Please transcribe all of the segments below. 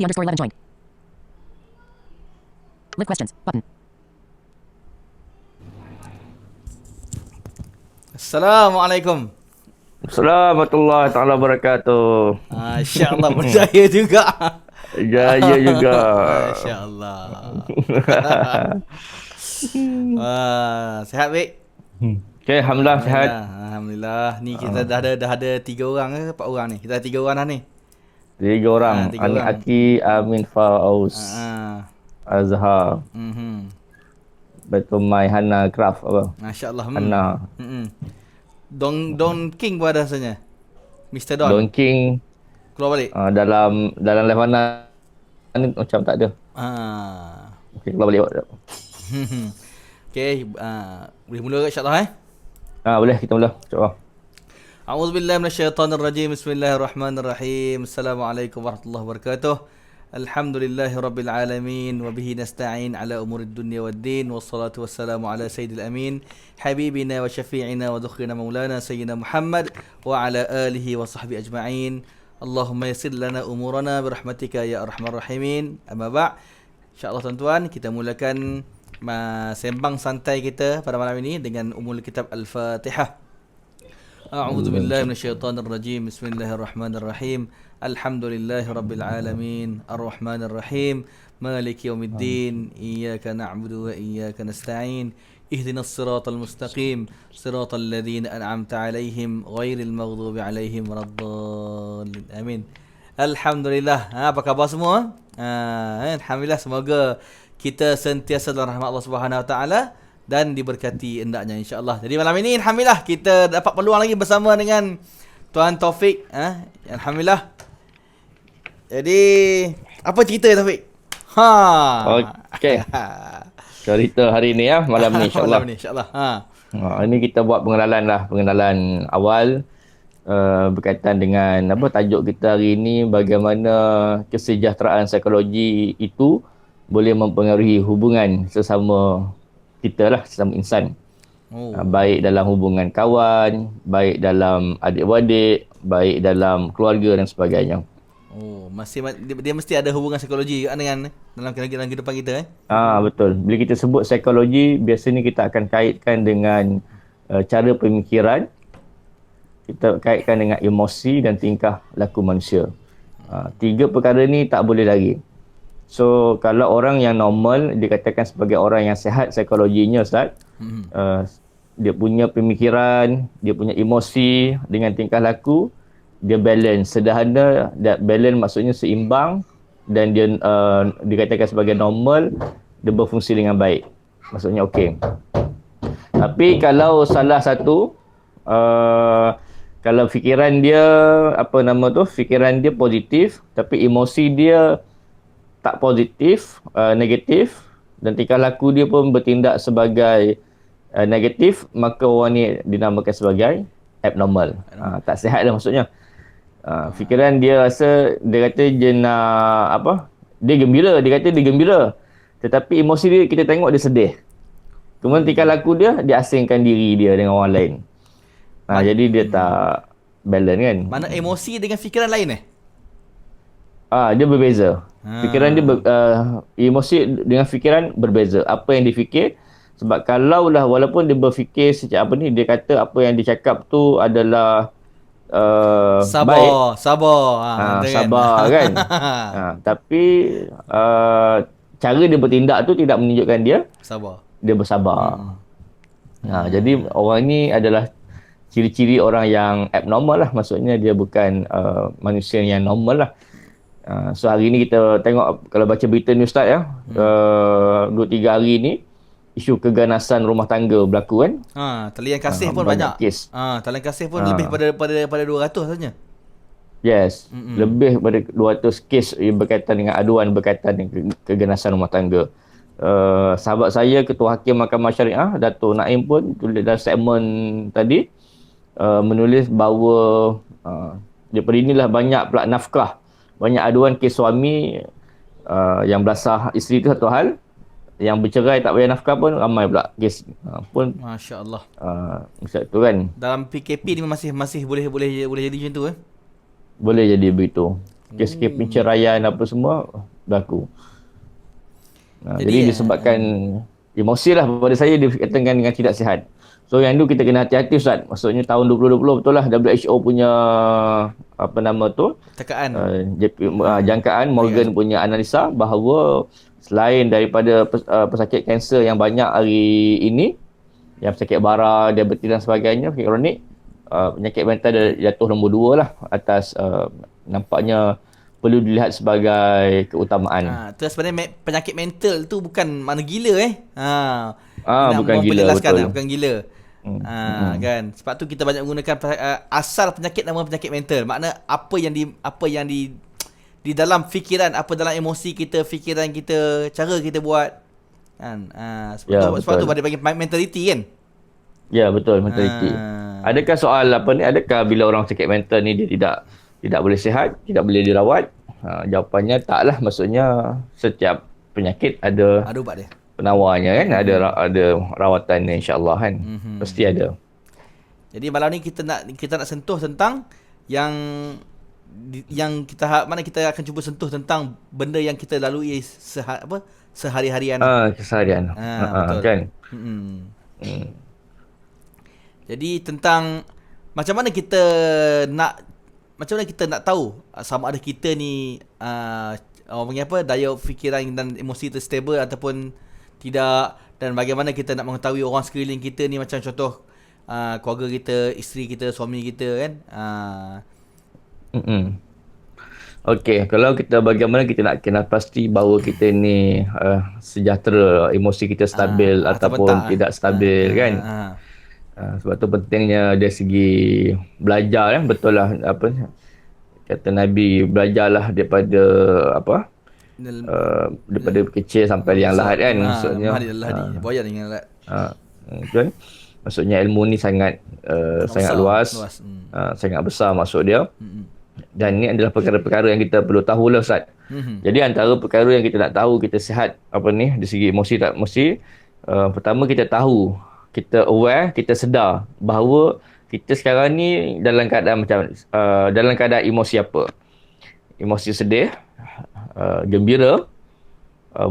T_11 join. Live questions. Button. Assalamualaikum. Assalamualaikum warahmatullahi wabarakatuh. InsyaAllah berjaya juga. Jaya juga. InsyaAllah. Sihat, Bik? Okay, Alhamdulillah sihat. Alhamdulillah. Ni kita dah ada 3 orang ke 4 orang ni? Kita ada 3 orang dah ni. 3 orang. 3 Ani orang. Aki, Amin Fauz, Azhar. Betul Mai Hana Craft apa? Masya-Allah. Hana. Don King pun ada rasanya. Mr. Don. Don King Keluar balik. dalam live Hana ni macam tak ada. Okey, keluar balik. Okey, boleh mula ke insya-Allah Boleh kita mula. Insya-Allah. A'udzubillahi minasyaitonirrajim. Bismillahirrahmanirrahim. Assalamualaikum warahmatullahi wabarakatuh. Alhamdulillahi rabbil alamin wa bihi nasta'in ala umurid dunya waddin wassalatu wassalamu ala sayyidil amin habibina wa syafi'ina wa dhukrina maulana sayyidina Muhammad wa ala alihi wa sahbihi ajma'in. Allahumma yassir lana umurana birahmatika ya arhamar rahimin. Amma ba'. Insya-Allah tuan-tuan, kita mulakan sembang santai kita pada malam ini dengan umul kitab Al-Fatihah. A'udzu billahi minasyaitonir rajim. Bismillahirrahmanirrahim. Alhamdulillahi rabbil alamin. Arrahmanir rahim. Maliki yaumiddin. Iyyaka na'budu wa iyyaka nasta'in. Ihdinas siratal mustaqim. Siratal ladzina an'amta 'alaihim ghairil maghdubi 'alaihim waladdallin. Amin. Alhamdulillah. Apa khabar semua? Alhamdulillah, semoga kita sentiasa dalam rahmat Allah Subhanahu Wa Taala dan diberkati hendaknya insya-Allah. Jadi malam ini alhamdulillah kita dapat peluang lagi bersama dengan Tuan Taufik. Alhamdulillah. Jadi apa cerita Taufik? Okey. Cerita hari ni malam ni insya-Allah. Malam ni insya-Allah. Ini kita buat pengenalan awal berkaitan dengan tajuk kita hari ini, bagaimana kesejahteraan psikologi itu boleh mempengaruhi hubungan sesama kita lah, sesama insan. Baik dalam hubungan kawan, baik dalam adik-beradik, baik dalam keluarga dan sebagainya. Dia mesti ada hubungan psikologi juga dengan dalam kehidupan kita Betul. Bila kita sebut psikologi, biasanya kita akan kaitkan dengan cara pemikiran, kita kaitkan dengan emosi dan tingkah laku manusia. 3 perkara ni tak boleh lari. So kalau orang yang normal dikatakan sebagai orang yang sihat psikologinya, Ustaz, dia punya pemikiran, dia punya emosi dengan tingkah laku, dia balance. Sederhana, balance maksudnya seimbang, dan dia dikatakan sebagai normal, dia berfungsi dengan baik. Maksudnya okey. Tapi kalau salah satu, kalau fikiran dia fikiran dia positif tapi emosi dia tak positif, negatif, dan tingkah laku dia pun bertindak sebagai negatif, maka orang ni dinamakan sebagai abnormal. Tak sihat lah maksudnya. Fikiran dia rasa, dia kata dia nak dia gembira, tetapi emosi dia kita tengok dia sedih. Kemudian tingkah laku dia asingkan diri dia dengan orang lain. Jadi dia tak balance kan. Mana emosi dengan fikiran lain dia berbeza. Fikiran dia emosi dengan fikiran berbeza. Apa yang dia fikir, sebab kalaulah walaupun dia berfikir dia kata apa yang dia cakap tu adalah sabar sabar kan. Tapi cara dia bertindak tu tidak menunjukkan dia bersabar. Jadi orang ni adalah ciri-ciri orang yang abnormal lah. Maksudnya dia bukan manusia yang normal lah. So hari ni kita tengok, kalau baca berita ni Ustaz 2-3 hari ni isu keganasan rumah tangga berlaku kan. Talian kasih pun banyak kes. Talian kasih pun lebih pada 200 sahaja. Yes, lebih pada 200 kes berkaitan dengan aduan berkaitan dengan keganasan rumah tangga. Sahabat saya, Ketua Hakim Mahkamah Syariah Dato' Naim pun tulis dalam segmen tadi, menulis bahawa daripada inilah banyak pula nafkah, banyak aduan kes suami yang belasah isteri itu satu hal, yang bercerai tak bayar nafkah pun ramai pula kes pun. Masya-Allah. Macam tu kan. Dalam PKP ni masih boleh jadi macam tu Boleh jadi begitu. kes-kes penceraian apa semua berlaku. Jadi disebabkan emosi lah pada saya dikatakan dengan tidak sihat. So yang itu kita kena hati-hati Ustaz. Maksudnya tahun 2020 betul lah WHO punya apa nama tu? Tekaan. Jangkaan Morgan punya analisa bahawa selain daripada pesakit kanser yang banyak hari ini, yang pesakit bara, diabetes dan sebagainya, penyakit kronik, penyakit mental jatuh nombor 2 lah atas nampaknya perlu dilihat sebagai keutamaan. Tu sebenarnya penyakit mental tu bukan mana gila Bukan gila, betul. Bukan gila. Kan. Sebab tu kita banyak menggunakan asal penyakit nama penyakit mental. Makna apa yang di dalam fikiran, apa dalam emosi kita, fikiran kita, cara kita buat kan. Sebab tu dia panggil mentality kan. Ya, betul, mentality. Adakah soal adakah bila orang sakit mental ni dia tidak boleh sihat, tidak boleh dirawat? Jawapannya taklah. Maksudnya setiap penyakit ada ubat dia, penawarnya kan, ada rawatannya insya-Allah kan. Pasti ada. Jadi malam ni kita nak sentuh tentang yang kita kita akan cuba sentuh tentang benda yang kita lalui sehari-harian. Keseharian. Betul. Kan. Jadi tentang macam mana kita nak tahu sama ada kita ni orang panggil apa, daya fikiran dan emosi stable ataupun tidak, dan bagaimana kita nak mengetahui orang sekeliling kita ni, macam contoh keluarga kita, isteri kita, suami kita kan. Okey, kalau bagaimana kita nak kenal pasti bahawa kita ni sejahtera, emosi kita stabil ataupun tidak stabil kan. Sebab tu pentingnya dari segi belajar kan. Betul lah apa kata Nabi, belajarlah daripada daripada kecil sampai yang lahat kan. Maksudnya boyan dengan lahat. Kan? Maksudnya ilmu ni sangat luas. Sangat besar maksud dia. Dan ini adalah perkara-perkara yang kita perlu tahu lah Ustaz. Jadi antara perkara yang kita nak tahu kita sihat dari segi emosi tak emosi, pertama kita tahu, kita aware, kita sedar bahawa kita sekarang ni dalam keadaan dalam keadaan emosi apa. Emosi sedih, gembira,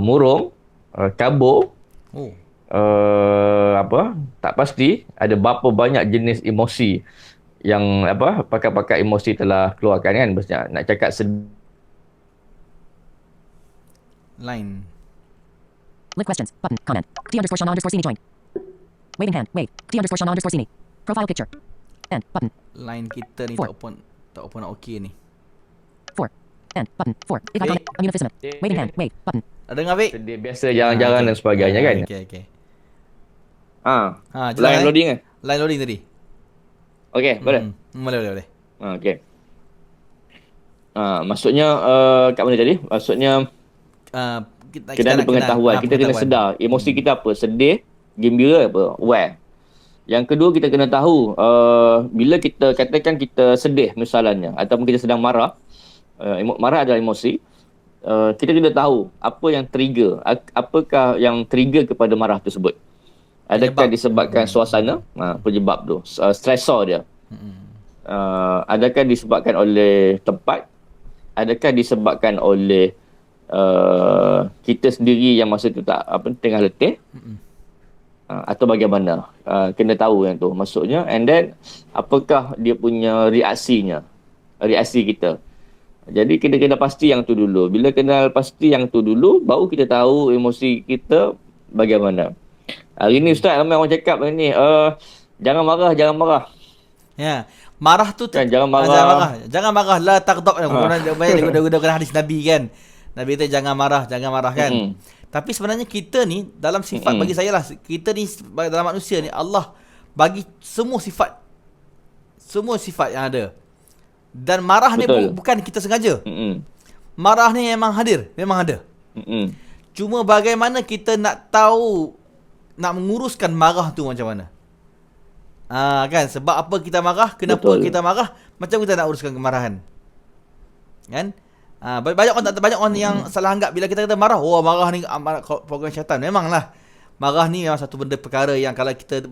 murung, kabur, tak pasti. Ada berapa banyak jenis emosi yang pakar-pakar emosi telah keluarkan kan. Maksudnya nak cakap line. List questions. Button. Comment. T_Sean_Sini joined. Waving hand. Wave. T_Sean_Sini. Profile picture. End. Button. Line kita ni tak open nak okey ni. 4. End. Button. 4. If icon. Immunophysiment. Waving hand. Wave. Button. Ada dengar Fik? sedih biasa, jarang-jarang dan sebagainya kan. Okey. Line loading kan? Line loading tadi. Okey, boleh? Boleh. Okey. Maksudnya kat mana tadi? Maksudnya kita ada pengetahuan, kita kena sedar emosi kita apa, sedih, gembira apa, aware. Yang kedua kita kena tahu bila kita katakan kita sedih misalnya ataupun kita sedang marah, marah adalah emosi, kita kena tahu apa yang trigger, apakah yang trigger kepada marah tersebut. Adakah disebabkan suasana, penyebab tu, stresor dia. Adakah disebabkan oleh tempat, adakah disebabkan oleh kita sendiri yang masa tu tengah letih, atau bagaimana. Kena tahu yang tu maksudnya. And then apakah dia punya reaksi kita. Jadi kita kena pasti yang tu dulu. Bila kenal pasti yang tu dulu, baru kita tahu emosi kita bagaimana. Hari ni Ustaz ramai orang cakap ni jangan marah. Ya, marah tu kan, jangan marah. Jangan marah, la taghdab. Banyak guna hadis Nabi kan. Nabi kata jangan marah kan. Tapi sebenarnya kita ni dalam sifat bagi saya lah, kita ni dalam manusia ni Allah bagi semua sifat yang ada. Dan marah ni bukan kita sengaja. Marah ni memang ada. Cuma bagaimana kita nak tahu, nak menguruskan marah tu macam mana. Kan, sebab apa kita marah, kenapa kita marah, macam kita nak uruskan kemarahan. Kan? Banyak orang yang salah anggap bila kita kata marah, marah ni program syaitan. Memanglah marah ni memang satu benda perkara yang kalau kita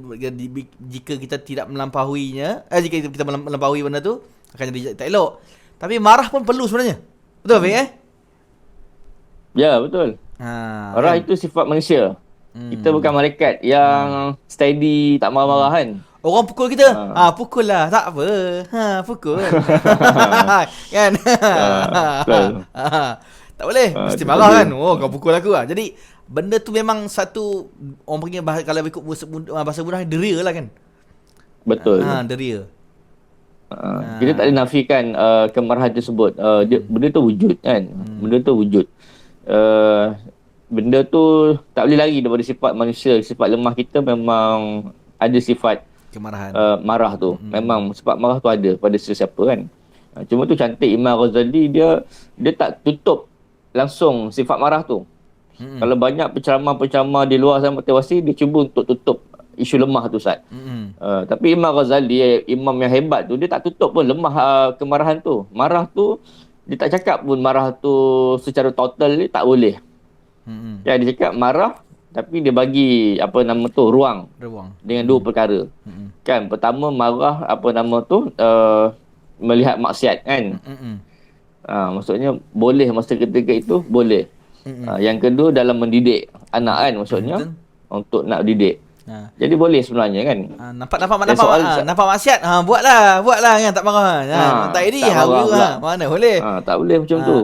jika kita tidak melampauinya, jika kita melampaui benda tu akan jadi tak elok. Tapi marah pun perlu sebenarnya. Betul Fik Ya, betul. Marah kan? itu sifat manusia. Kita bukan malaikat yang steady, tak marah-marah kan. Orang pukul kita. Ha. Pukul lah. Tak apa. Pukul. Kan? Betul. Tak boleh. Mesti Itu marah dia. kan. Oh, kau pukul aku lah. Jadi, benda tu memang satu, orang panggil kalau ikut bahasa mudah, deria lah kan. Betul. Deria. Kita tak boleh nafikan kemarahan tersebut. Benda tu wujud kan. Benda tu wujud. Benda tu tak boleh lari daripada sifat manusia. Sifat lemah kita memang ada sifat Kemarahan. marah tu. Memang sifat marah tu ada pada sesiapa kan. Cuma tu cantik Imam Ghazali dia tak tutup langsung sifat marah tu. Kalau banyak penceramah-penceramah di luar sana motivasi, dia cuba untuk tutup isu lemah tu Ustaz. Tapi Imam Ghazali, imam yang hebat tu, dia tak tutup pun lemah kemarahan tu. Marah tu dia tak cakap pun marah tu secara total ni tak boleh. Ya, dia cakap marah tapi dia bagi ruang dengan dua perkara. Kan pertama marah melihat maksiat kan. Maksudnya boleh masa ketika itu boleh. Yang kedua dalam mendidik anak kan, maksudnya untuk nak didik. Jadi boleh sebenarnya kan. Nampak maksiat. Buatlah kan, tak marah. Tak edih mana boleh. Tak boleh macam tu.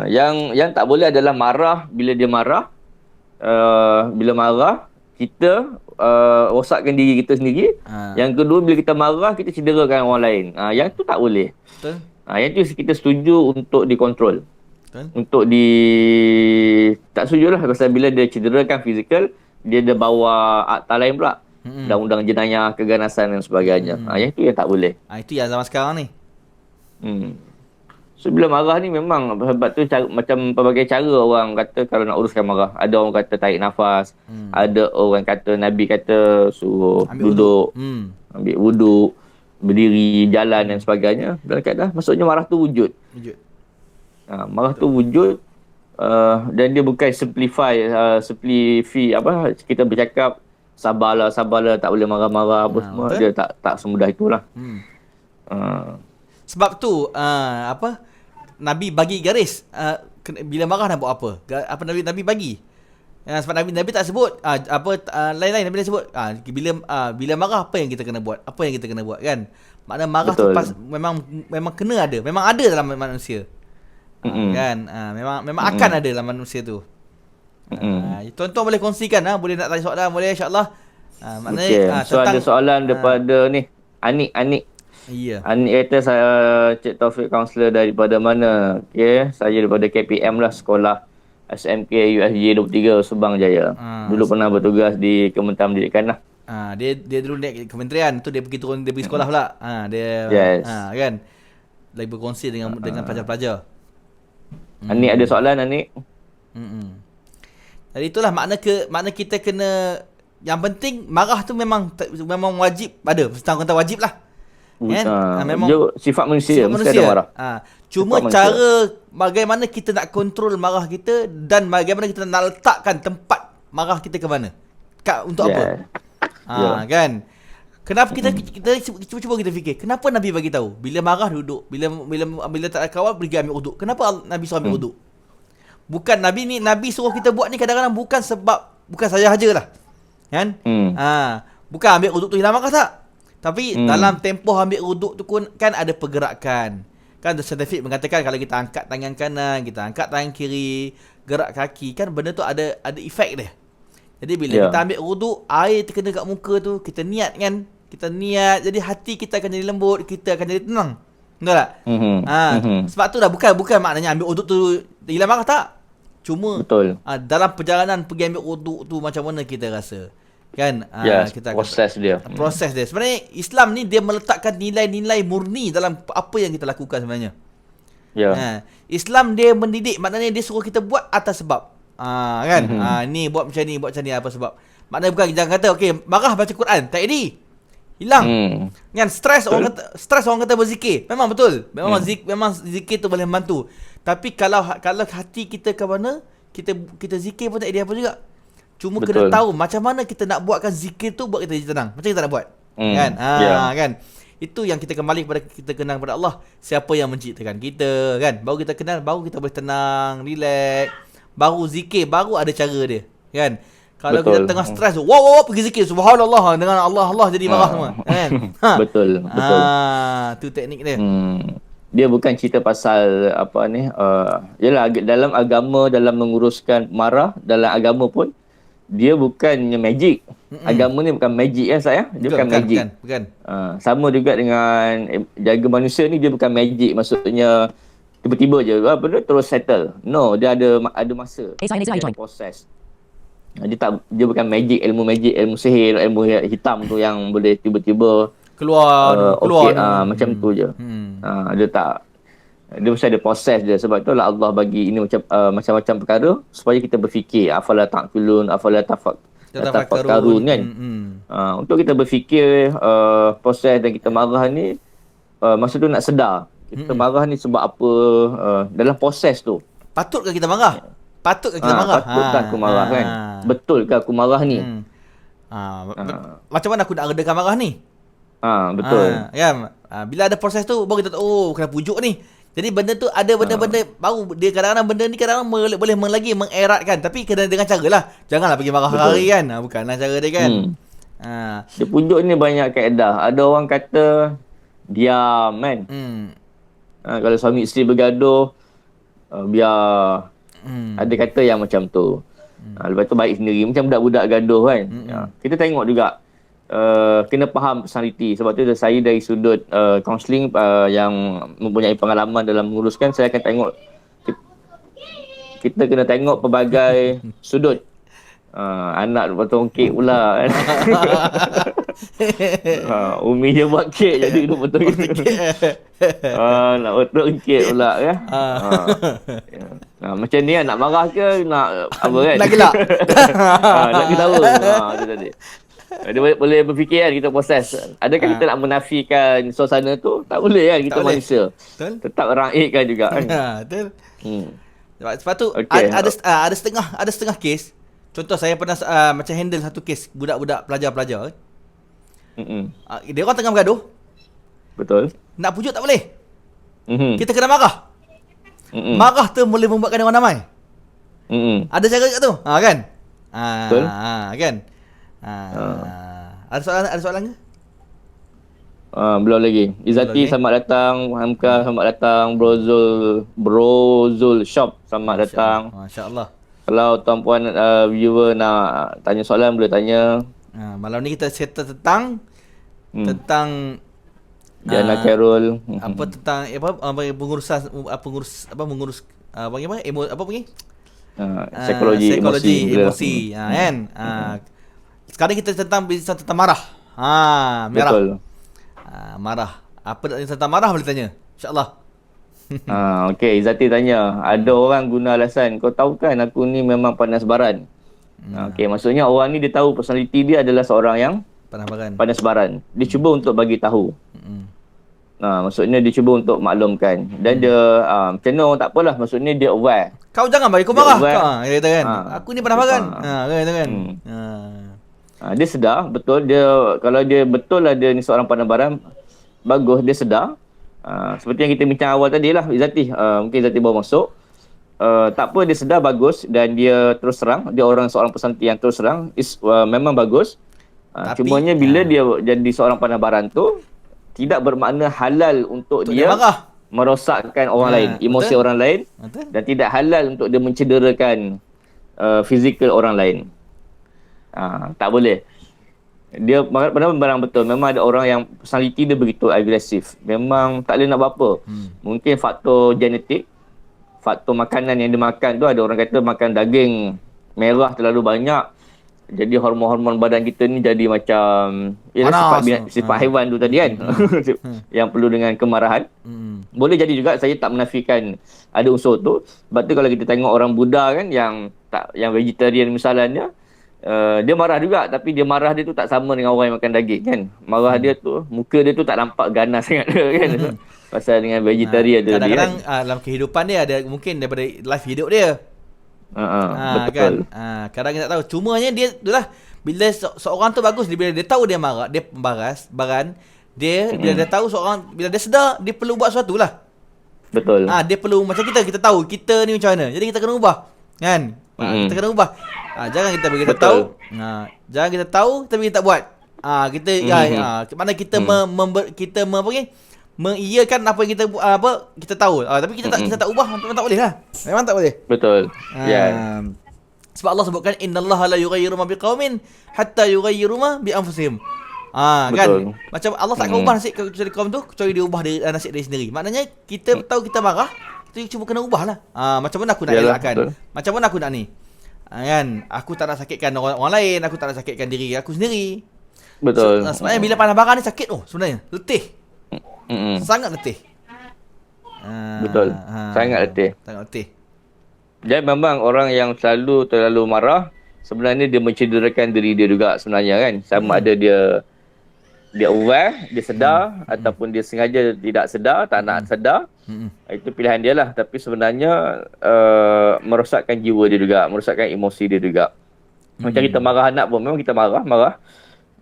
Yang tak boleh adalah marah bila dia marah. Bila marah kita rosakkan diri kita sendiri. Yang kedua bila kita marah kita cederakan orang lain. Yang tu tak boleh. Betul. Yang tu kita setuju untuk dikontrol. Betul. Untuk tak setuju lah pasal bila dia cederakan fizikal, dia ada bawa akta lain pula. Undang-undang jenayah, keganasan dan sebagainya. Yang tu yang tak boleh. Itu yang zaman sekarang ni. So bila marah ni memang sebab tu macam pelbagai cara orang kata kalau nak uruskan marah. Ada orang kata tarik nafas, ada orang kata Nabi kata suruh duduk, ambil wuduk, berdiri, jalan dan sebagainya. Dalam keadaan maksudnya marah tu wujud. Marah tu wujud dan dia bukan simplify kita bercakap sabarlah tak boleh marah-marah apa semua. Dia tak semudah itulah. Sebab tu Nabi bagi garis bila marah nak buat apa. Nabi bagi. Sebab Nabi tak sebut lain-lain. Nabi dah sebut bila marah apa yang kita kena buat. Apa yang kita kena buat kan. Maknanya marah tu memang kena ada. Memang ada dalam manusia. Kan. Memang akan ada dalam manusia tu. Tuan-tuan boleh kongsikan boleh nak tanya soalan boleh insya-Allah. Maknanya so ada soalan daripada ni Anik. Ya. Anik kata saya Cik Taufik kaunselor daripada mana? Okey, saya daripada KPM lah, sekolah SMK USJ 23 Subang Jaya. Dulu pernah bertugas di Kementerian Pendidikan lah. Dia dulu naik kementerian tu dia pergi turun dia pergi sekolah pula. Dia kan. Lagi berkongsi dengan pelajar-pelajar. Anik ada soalan Anik? Jadi itulah makna kita kena, yang penting marah tu memang wajib ada. Setang kata wajib lah. Kan? Memang dia sifat manusia, mesti ada marah. Cuma cara bagaimana kita nak kontrol marah kita dan bagaimana kita nak letakkan tempat marah kita ke mana. Untuk apa? Kan? Kenapa kita cuba kita fikir, kenapa Nabi bagi tahu bila marah duduk, bila tak ada kawan pergi ambil uduk. Kenapa Nabi suruh ambil uduk? Bukan Nabi suruh kita buat ni kadang-kadang bukan saya hajalah. Kan? Bukan ambil uduk tu hilang marah tak? Tapi dalam tempoh ambil wuduk tu pun kan ada pergerakan. Kan the scientific mengatakan kalau kita angkat tangan kanan, kita angkat tangan kiri, gerak kaki, kan benda tu ada efek dia. Jadi bila kita ambil wuduk, air terkena kat muka tu, kita niat kan. Kita niat, jadi hati kita akan jadi lembut, kita akan jadi tenang. Betul tak? Sebab tu dah bukan maknanya ambil wuduk tu hilang marah tak? Cuma dalam perjalanan pergi ambil wuduk tu macam mana kita rasa. Kan kita proses dia. Sebenarnya Islam ni dia meletakkan nilai-nilai murni dalam apa yang kita lakukan sebenarnya. Islam dia mendidik, maknanya dia suruh kita buat atas sebab. Kan? Ni buat macam ni apa sebab. Maknanya bukan jangan kata okey marah baca Quran, tak edih. Hilang. Kan stres orang kata berzikir. Memang betul. Memang zikir tu boleh membantu. Tapi kalau hati kita ke mana, kita zikir pun tak edih apa juga. Cuma kena tahu macam mana kita nak buatkan zikir tu buat kita jadi tenang. Macam kita nak buat. Kan? Kan? Itu yang kita kembali kepada kita kenal kepada Allah. Siapa yang menciptakan kita kan? Baru kita kenal, baru kita boleh tenang, relax. Baru zikir, baru ada cara dia kan? Kalau Betul. kita tengah stres, wow, pergi zikir subhanallah dengan Allah jadi marah semua kan? Betul. Tu teknik dia. Dia bukan cerita pasal apa ni, yalah dalam agama, dalam menguruskan marah dalam agama pun dia bukannya magic. Agama ni bukan magic ya saya. Dia bukan magic. Bukan. Sama juga dengan jaga manusia ni, dia bukan magic, maksudnya tiba-tiba je apa tu terus settle. No, dia ada masa. ASI Dia ada proses. Dia bukan magic, ilmu sihir, ilmu hitam tu yang boleh tiba-tiba Keluar. macam tu je. Dia mesti ada proses dia. Sebab itulah Allah bagi ini macam-macam perkara supaya kita berfikir, afala taqilun, afala tafakkarun kan. Untuk kita berfikir proses dan kita marah ni, masa tu nak sedar kita marah ni sebab apa, dalam proses tu. Patutkah kita marah? Patutkah aku marah kan? Betulkah aku marah ni? Macam mana aku nak redakan marah ni? Betul. Ya, bila ada proses tu baru kita tahu kena pujuk ni. Jadi benda tu ada benda-benda baru dia kadang-kadang benda ni kadang-kadang boleh lagi mengeratkan, tapi kena dengan cara lah. Janganlah pergi marah hari kan. Bukanlah cara dia kan. Dia pujuk ni banyak kaedah. Ada orang kata diam kan. Kalau suami isteri bergaduh, biar. Ada kata yang macam tu. Lepas tu baik sendiri, macam budak-budak gaduh kan. Kita tengok juga, kena faham personality. Sebab tu saya dari sudut counselling yang mempunyai pengalaman dalam menguruskan, saya akan tengok, kita kena tengok pelbagai sudut. Anak potong kek pula kan. Umi dia buat kek jadi dia potong kek. Nak potong kek pula kan. Macam ni nak marah ke nak apa kan? Nak gelak. Nak ketawa. Itu tadi. Dia boleh berfikir kan, kita proses. Adakah kita nak menafikan suasana tu? Tak boleh kan, kita manusia. Betul. Tetap raihkan juga kan. Betul. Sebab tu Okay. ada setengah kes. Contoh saya pernah macam handle satu kes budak-budak pelajar-pelajar. Dia orang tengah bergaduh. Betul. Nak pujuk tak boleh. Kita kena marah. Marah tu boleh membuatkan dia orang damai. Ada cara kat tu. Kan? Betul. Kan? Ada soalan ke? Belum lagi. Izati selamat datang, Hamka selamat datang, Brozul Shop selamat datang. Masya-Allah. Kalau tuan-puan viewer nak tanya soalan boleh tanya. Malam ni kita settle tentang Diana Carol. Apa tentang mengurus Psikologi emosi kan. Sekarang kita tentang marah. Marah. Betul. Marah. Apa tentang marah boleh tanya. InsyaAllah. Okey, Izati tanya, ada orang guna alasan, kau tahu kan aku ni memang panas baran. Okey, maksudnya orang ni dia tahu personality dia adalah seorang yang panas baran. Dia cuba untuk bagi tahu. Maksudnya dia cuba untuk maklumkan. Dan dia macam mana orang tak apalah, maksudnya dia aware. Kau jangan bagi aku marah. Dia kata kan. Aku ni panas baran. Kata kan. Dia sedar betul, dia kalau dia betul lah dia ni seorang panas baran, bagus dia sedar. Seperti yang kita bincang awal tadi lah Izati, mungkin Izati baru masuk, tak apa, dia sedar bagus dan dia terus terang, dia seorang personality yang terus terang, memang bagus. Cumanya bila dia jadi seorang panas baran tu, tidak bermakna halal untuk dia merosakkan orang lain, emosi orang lain, dan tidak halal untuk dia mencederakan fizikal orang lain. Tak boleh. Dia barang betul. Memang ada orang yang personality dia begitu agresif. Memang tak boleh nak buat apa. Mungkin faktor genetik, faktor makanan yang dia makan tu, ada orang kata makan daging merah terlalu banyak, jadi hormon-hormon badan kita ni jadi macam sifat haiwan tu tadi kan. Yang perlu dengan kemarahan. Boleh jadi juga, saya tak menafikan ada unsur tu. Sebab tu kalau kita tengok orang Buddha kan yang vegetarian misalnya, dia marah juga, tapi dia marah dia tu tak sama dengan orang yang makan daging kan. Marah dia tu, muka dia tu tak nampak ganas sangat kan. Pasal dengan vegetarian tu kadang-kadang kan, dalam kehidupan dia ada mungkin daripada life hidup dia. Betul. Kan? Kadang kita tak tahu. Cumanya dia itulah, bila seorang tu bagus, bila dia tahu dia marah, dia baran, Dia bila dia tahu seorang, bila dia sedar dia perlu buat sesuatu lah. Betul. Dia perlu macam kita tahu kita ni macam mana. Jadi kita kena ubah. Kan? Kita kena ubah. Jangan kita bagi kita tahu. Jangan kita tahu tapi kita tak buat. Kita mana kita kita apa ni? Mengiyakan apa yang kita kita tahu. Tapi kita tak ubah, memang tak boleh lah. Memang tak boleh. Betul. Sebab Allah sebutkan innallaha la yughayyiru ma biqaumin hatta yughayyiru ma bi anfusihim. Kan? Macam Allah tak akan ubah nasib kecuali kaum tu kecuali dia ubah nasib dia sendiri. Maknanya kita tahu kita marah, kita cuma kena ubahlah. Macam mana aku nak elakkan? Macam mana aku nak ni? Kan? Aku tak nak sakitkan orang lain, aku tak nak sakitkan diri aku sendiri. Betul. Sebenarnya bila pandang barang ni sakit sebenarnya. Letih. Sangat letih. Betul. Sangat letih. Sangat letih. Jadi memang orang yang terlalu marah, sebenarnya dia mencederakan diri dia juga sebenarnya kan. Sama ada dia aware, dia sedar ataupun dia sengaja tidak sedar, tak nak sedar. Itu pilihan dia lah. Tapi sebenarnya merosakkan jiwa dia juga, merosakkan emosi dia juga. Macam kita marah anak pun, memang kita marah.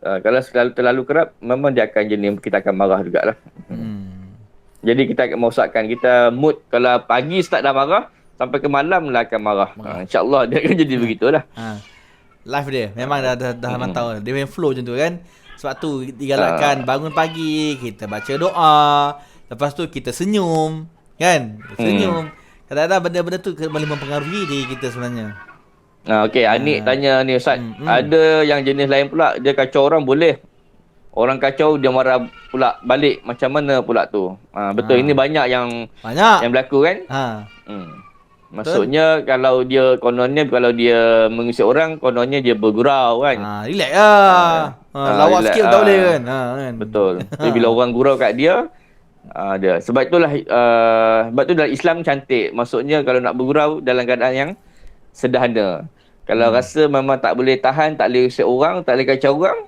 Kalau terlalu kerap, memang dia akan kita akan marah jugalah. Jadi kita akan merosakkan kita mood. Kalau pagi start dah marah, sampai ke malam lah akan marah. InsyaAllah dia akan jadi begitulah. Life dia memang dah mantau. Dia main flow macam tu kan. Sebab tu digalakkan bangun pagi, kita baca doa, lepas tu kita senyum, kan? Senyum. Kadang-kadang benda-benda tu boleh mempengaruhi diri kita sebenarnya. Okey, Anik tanya ni Ustaz, ada yang jenis lain pula, dia kacau orang boleh. Orang kacau dia marah pula balik. Macam mana pula tu? Betul, ini banyak yang berlaku kan? Maksudnya kalau dia mengusik orang, kononnya dia bergurau kan. Relax lah. Lawak relax sikit tak boleh kan. Betul. Tapi bila orang gurau kat dia, dia. Sebab tu dalam Islam cantik. Maksudnya kalau nak bergurau dalam keadaan yang sederhana. Kalau rasa memang tak boleh tahan, tak boleh usik orang, tak boleh kacau orang,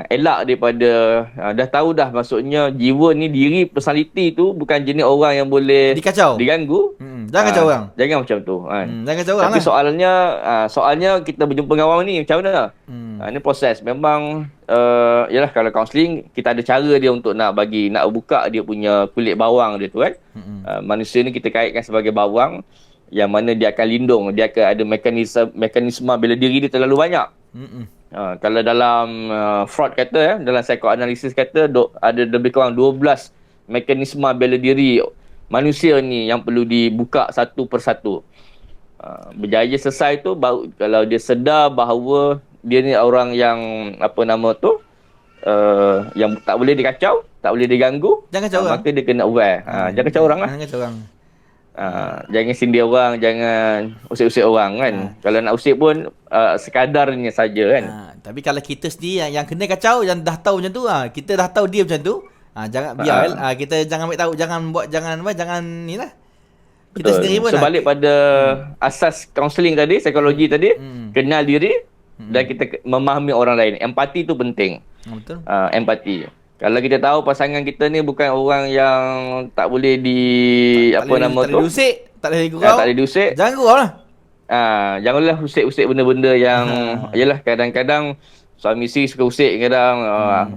elak daripada dah tahu dah maksudnya jiwa ni, diri, personality tu bukan jenis orang yang boleh dikacau, diganggu. Jangan kacau orang. Jangan macam tu. Jangan kacau orang. Tapi soalnya kita berjumpa dengan orang ni macam mana? Ini proses. Memang yalah, kalau counselling kita ada cara dia untuk nak buka dia punya kulit bawang dia tu kan. Manusia ni kita kaitkan sebagai bawang yang mana dia akan lindung, dia akan ada mekanisme bela diri dia terlalu banyak. Kalau dalam Freud kata, dalam psikoanalisis kata ada lebih kurang 12 mekanisme bela diri manusia ni yang perlu dibuka satu persatu. Berjaya selesai tu baru kalau dia sedar bahawa dia ni orang yang yang tak boleh dikacau, tak boleh diganggu, jangan kacau orang. Maka dia kena aware. Jangan kacau orang lah. Jangan kacau orang. Jangan sindir orang, jangan usik-usik orang kan. Kalau nak usik pun sekadarnya saja kan. Tapi kalau kita sendiri yang kena kacau, yang dah tahu macam tu, kita dah tahu dia macam tu, jangan biar kita jangan ambil tahu, jangan ni lah. Kita betul. sendiri pun sebalik pada asas kaunseling tadi, psikologi tadi, kenal diri dan kita memahami orang lain. Empati tu penting. Betul. Empati. Kalau kita tahu pasangan kita ni bukan orang yang tak boleh tak boleh diusik, tak boleh gurau. Tak boleh diusik. Jangan gurau lah. Janganlah usik-usik benda-benda yang yalah, kadang-kadang suami isteri suka usik kadang.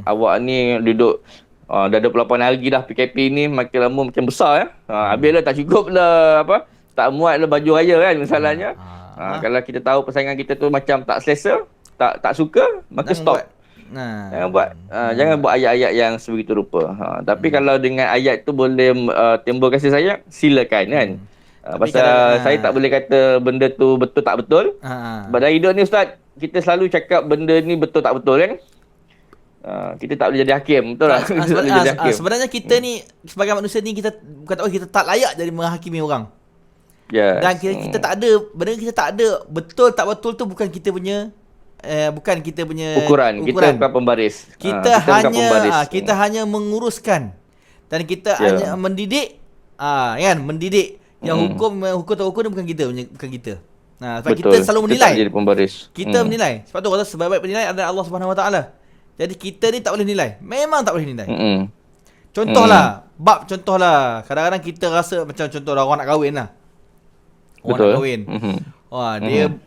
Awak ni duduk dah 28 hari dah PKP ni, makin lama makin besar ya. Habislah tak cukup lah tak muat lah baju raya kan masalahnya. Kalau kita tahu pasangan kita tu macam tak selesa, tak suka, maka stop. Jangan buat ayat-ayat yang sebegitu rupa. Tapi kalau dengan ayat tu boleh timbul kasih sayang, silakan kan. Pasal saya tak boleh kata benda tu betul tak betul. Sebab dalam hidup ni Ustaz, kita selalu cakap benda ni betul tak betul kan. Kita tak boleh jadi hakim, betul tak? Sebenarnya kita ni sebagai manusia ni, kita bukan kita tak layak jadi menghakimi orang. Dan kita tak ada, benda kita tak ada betul tak betul tu bukan kita punya ukuran. Kita bukan pembaris. Kita hanya menguruskan dan kita hanya mendidik, kan, mendidik. Yang hukum tak hukum ni bukan kita. Sebab betul. Kita selalu menilai. Kita jadi pembaris. Kita menilai. Sebab tu kata sebaik-baik penilai adalah Allah Subhanahu Wa Taala. Jadi kita ni tak boleh nilai. Memang tak boleh nilai. Contohlah, kadang-kadang kita rasa macam contohlah orang nak kahwin lah. Orang nak kahwin.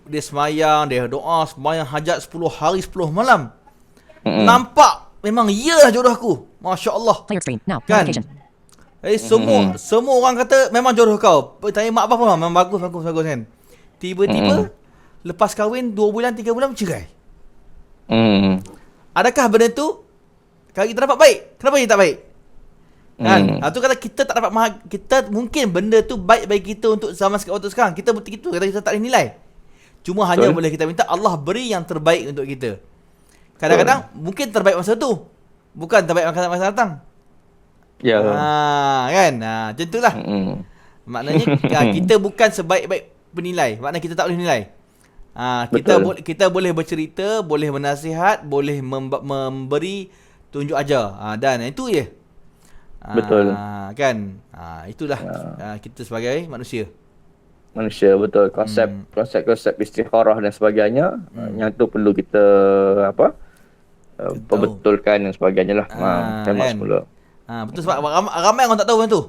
Dia semayang, dia doa, semayang hajat 10 hari 10 malam. Nampak memang iyalah jodoh aku. Masya-Allah. Player screen. Now. Kan? Notification. Semua orang kata memang jodoh kau. Tanya mak bapak pun memang bagus kan. Tiba-tiba lepas kahwin 2 bulan 3 bulan bercerai. Adakah benda tu kalau kita dapat baik? Kenapa kita tak baik? Kan? Tu kata kita tak dapat kita mungkin benda tu baik bagi kita untuk zaman waktu sekarang. Kita betul itu kata kita tak boleh nilai. Cuma hanya boleh kita minta Allah beri yang terbaik untuk kita. Kadang-kadang mungkin terbaik masa tu, bukan terbaik masa datang. Ya. Kan? Macam itulah. Maknanya kita bukan sebaik-baik penilai. Maknanya kita tak boleh nilai. Kita boleh bercerita, boleh menasihat, boleh memberi tunjuk ajar. Dan itu je. Betul. Kan? Itulah kita sebagai manusia. Betul. Konsep istikharah dan sebagainya, yang tu perlu kita perbetulkan dan sebagainya lah. Tema kan? semula. Betul, sebab ramai orang tak tahu benda tu.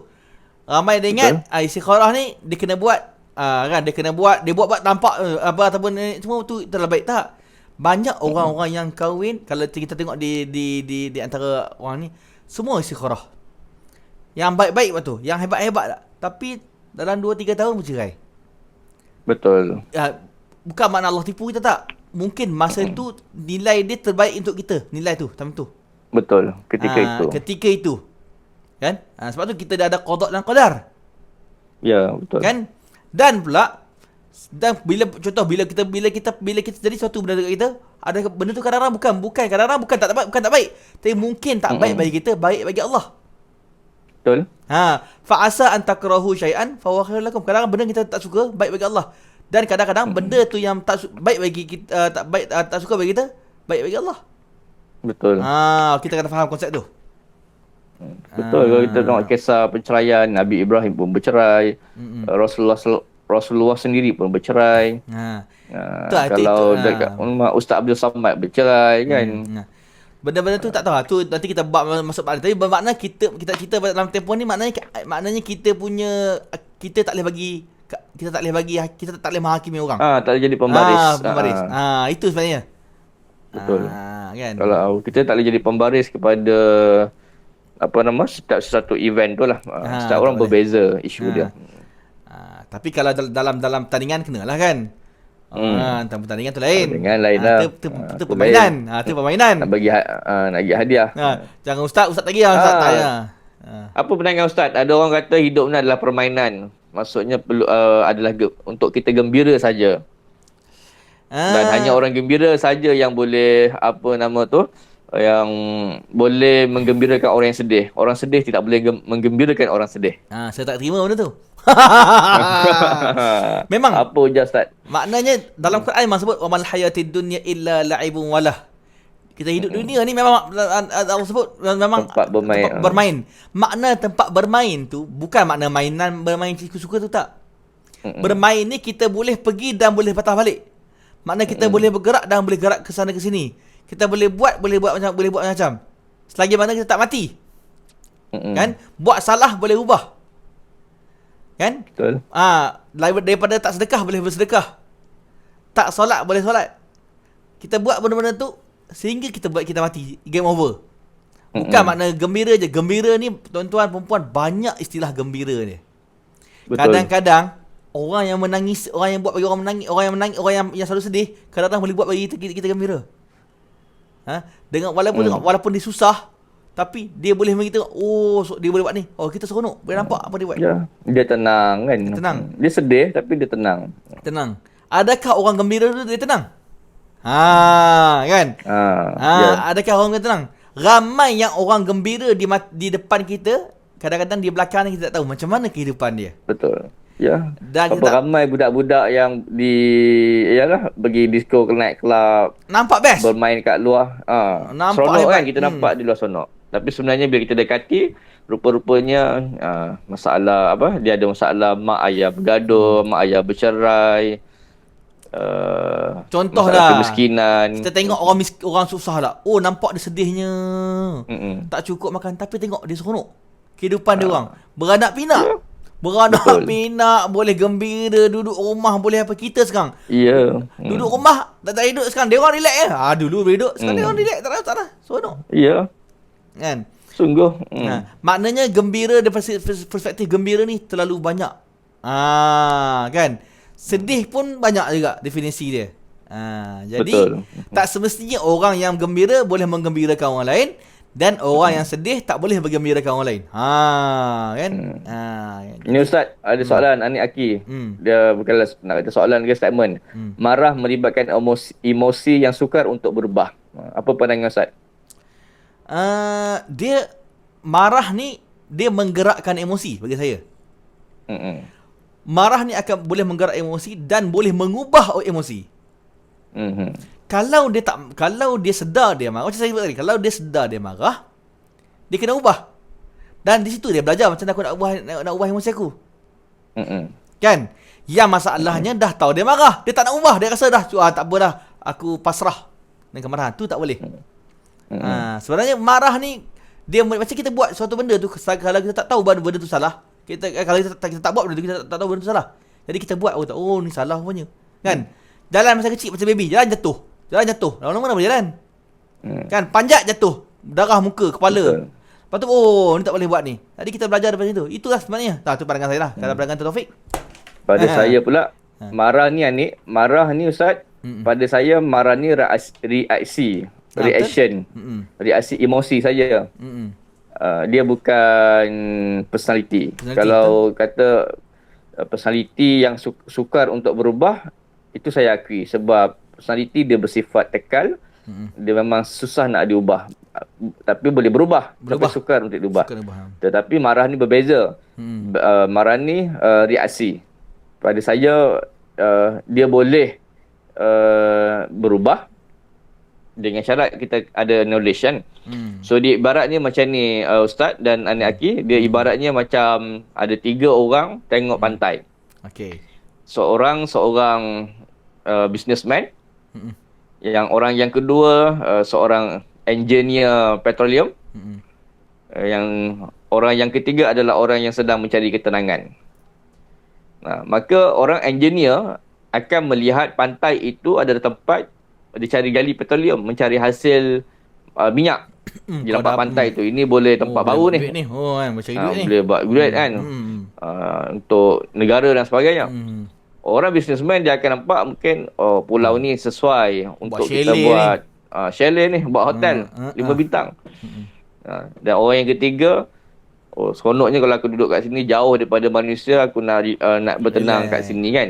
Ramai dia ingat istikharah ni dia kena buat kan, dia buat nampak ataupun semua tu terlalu baik. Tak. Banyak orang-orang yang kahwin, kalau kita tengok di antara orang ni, semua istikharah. Yang baik-baik waktu, yang hebat-hebat tak. Tapi dalam 2-3 tahun bercerai. Betul. Bukan makna Allah tipu kita, tak. Mungkin masa tu nilai dia terbaik untuk kita. Nilai tu, time tu. Betul. Ketika itu. Kan? Sebab tu kita dah ada qada dan qadar. Ya, betul. Kan? Dan pula bila kita jadi suatu benda dekat kita, ada benda tu kadang-kadang bukan tak baik. Tapi mungkin tak baik bagi kita, baik bagi Allah. Betul. Fa asa an takrahu syai'an fa huwa khairul lakum. Kadang-kadang benda kita tak suka baik bagi Allah. Dan kadang-kadang benda tu yang baik bagi kita, tak suka bagi kita, baik bagi Allah. Betul. Kita kena faham konsep tu. Betul. Kalau kita tengok kisah perceraian, Nabi Ibrahim pun bercerai, Rasulullah sendiri pun bercerai. Kalau dekat Ustaz Abdul Samad bercerai kan. Benda-benda tu tak tahu. Tu nanti kita masuk pada. Tapi bermakna kita cerita dalam tempoh ni, maknanya kita punya, kita tak boleh menghakimi orang. Tak boleh jadi pembaris. Itu sebenarnya. Betul. Kan? Kalau kita tak boleh jadi pembaris kepada setiap satu event tu lah. Setiap orang berbeza isu dia. Tapi kalau dalam pertandingan kenalah kan. Dalam pertandingan tu lain. Pertandingan lain lah. Itu permainan. Itu permainan. Nak bagi hadiah. Jangan ustaz lagi lah. Ustaz tak ya. Apa pandangan ustaz? Ada orang kata hidup ni adalah permainan. Maksudnya perlu adalah untuk kita gembira saja. Dan hanya orang gembira saja yang boleh yang boleh menggembirakan orang yang sedih. Orang sedih tidak boleh menggembirakan orang sedih. Saya tak terima benda tu. Memang. Apa je ustaz? Maknanya dalam Quran memang sebut wamal hayatid dunya illa la'ibun walah. Kita hidup dunia ni memang Allah sebut memang tempat bermain. Makna tempat bermain tu bukan makna mainan bermain suka-suka tu, tak. Bermain ni kita boleh pergi dan boleh patah balik. Makna kita boleh bergerak dan boleh gerak ke sana ke sini. Kita boleh buat macam. Selagi mana kita tak mati. Kan? Buat salah boleh ubah. Kan? Betul. Daripada tak sedekah boleh bersedekah. Tak solat boleh solat. Kita buat benda-benda tu sehingga kita mati. Game over. Bukan makna gembira je. Gembira ni tuan-tuan perempuan banyak istilah gembira ni. Betul. Kadang-kadang orang yang menangis, orang yang buat bagi orang menangis, orang yang selalu sedih, kadang-kadang boleh buat bagi kita gembira. Dengan walaupun dia susah, tapi dia boleh beritahu, dia boleh buat ni. Kita seronok. Boleh nampak apa dia buat. Ya, dia tenang kan. Tenang. Dia sedih tapi dia tenang. Tenang. Adakah orang gembira tu dia tenang? Kan? Adakah orang tenang? Ramai yang orang gembira di depan kita, kadang-kadang di belakang ni kita tak tahu macam mana kehidupan dia. Betul. Ya. Dan ramai budak-budak yang pergi disco ke night club. Nampak best. Bermain kat luar. Nampak seronok hebat. Kan kita nampak di luar seronok. Tapi sebenarnya bila kita dekati, rupa-rupanya masalah dia ada masalah mak ayah bergaduh, mak ayah bercerai. Contoh dah kemiskinan. Kita tengok orang susah tak. Nampak dia sedihnya. Tak cukup makan, tapi tengok dia seronok. Kehidupan dia orang beranak pinak. Beranak Betul. pinak, boleh gembira, duduk rumah boleh apa. Kita sekarang Ya. duduk rumah tak hidup sekarang. Dia orang relax dulu hidup. Sekarang dia orang relax. Tak ada. Seronok. Ya. Kan? Sungguh. Maknanya gembira dari perspektif gembira ni terlalu banyak. Kan? Sedih pun banyak juga definisi dia. Jadi Betul. tak semestinya orang yang gembira boleh menggembirakan orang lain dan orang yang sedih tak boleh menggembirakan orang lain. Kan? Ini Ustaz, ada soalan Anik Aki. Dia bukanlah nak kata soalan ke statement. Marah melibatkan emosi yang sukar untuk berubah. Apa pandangan Ustaz? Dia marah ni dia menggerakkan emosi bagi saya. Marah ni akan boleh menggerak emosi dan boleh mengubah emosi. Kalau dia sedar dia marah, macam saya sebut tadi, kalau dia sedar dia marah, dia kena ubah. Dan di situ dia belajar macam mana aku nak ubah emosi aku. Kan? Yang masalahnya dah tahu dia marah, dia tak nak ubah, dia rasa dah tak apa dah, aku pasrah dengan kemarahan. Tu tak boleh. Sebenarnya marah ni dia macam kita buat suatu benda tu, kalau kita tak tahu benda tu salah, kalau kita tak buat benda tu, kita tak tahu benda tu salah. Jadi kita buat, ni salah rupanya. Kan? Jalan masa kecil macam baby, jalan jatuh. Lama-lama nak berjalan. Kan? Panjat jatuh, darah muka, kepala. Betul. Lepas tu, ni tak boleh buat ni. Jadi kita belajar daripada situ. Itulah sebenarnya. Tu pandangan saya lah. Kalau pandangan tu Taufik. Pada saya pula, marah ni Ustaz, pada saya marah ni reaksi. Reaction. Reaksi emosi saja. Dia bukan personality. Kalau kata personality yang sukar untuk berubah, itu saya akui. Sebab personality dia bersifat tekal. Dia memang susah nak diubah. Tapi boleh berubah. Tapi sukar untuk diubah. Tetapi marah ni berbeza. Marah ni reaksi. Pada saya, dia boleh berubah dengan syarat kita ada knowledge kan. So dia ibaratnya macam ni Ustaz dan Anik Aki, dia ibaratnya macam ada 3 orang tengok pantai. Seorang businessman, yang kedua seorang engineer petroleum, yang orang yang ketiga adalah orang yang sedang mencari ketenangan. Maka orang engineer akan melihat pantai itu adalah tempat dia cari gali petroleum, mencari hasil minyak. Dia nampak pantai tu, ini boleh tempat baru ni. Kan, mencari duit ni. Boleh buat duit kan. Untuk negara dan sebagainya. Orang businessman dia akan nampak mungkin pulau ni sesuai untuk kita buat chalet ni, buat hotel 5 bintang. Dan orang yang ketiga, seronoknya kalau aku duduk kat sini jauh daripada manusia, aku nak bertenang kat sini kan.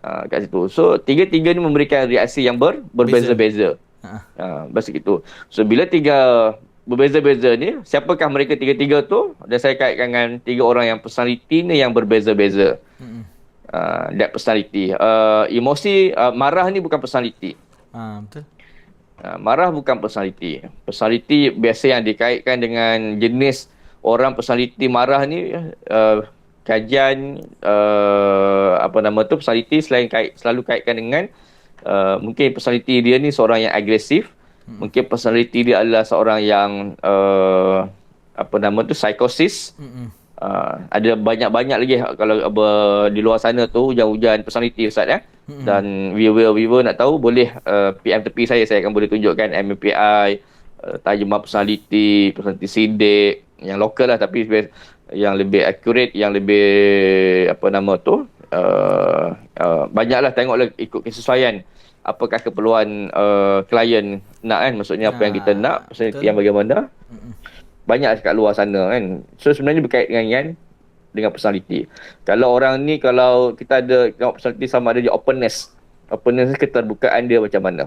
Kat situ. So tiga-tiga ni memberikan reaksi yang berbeza-beza. Macam itu. So bila 3 berbeza-beza ni, siapakah mereka tiga-tiga tu? Dan saya kaitkan dengan 3 orang yang personality ni yang berbeza-beza. That personality. Emosi, marah ni bukan personality. Betul. Marah bukan personality. Personality biasa yang dikaitkan dengan jenis orang personality marah ni, kajian personality selalu kaitkan dengan mungkin personality dia ni seorang yang agresif. Mungkin personality dia adalah seorang yang psikosis. Ada banyak-banyak lagi kalau di luar sana tu hujan-hujan personality Ustaz ya. Dan viewer nak tahu boleh PM tepi saya akan boleh tunjukkan MMPI, terjemah personality sidik yang lokal lah, tapi yang lebih accurate, yang lebih banyaklah, tengoklah ikut kesesuaian apakah keperluan klien nak kan, maksudnya apa yang kita nak, personality yang bagaimana. Banyak kat luar sana kan. So sebenarnya berkaitan dengan personality. Kalau orang ni, kalau kita ada tengok personality sama ada dia openness keterbukaan dia macam mana.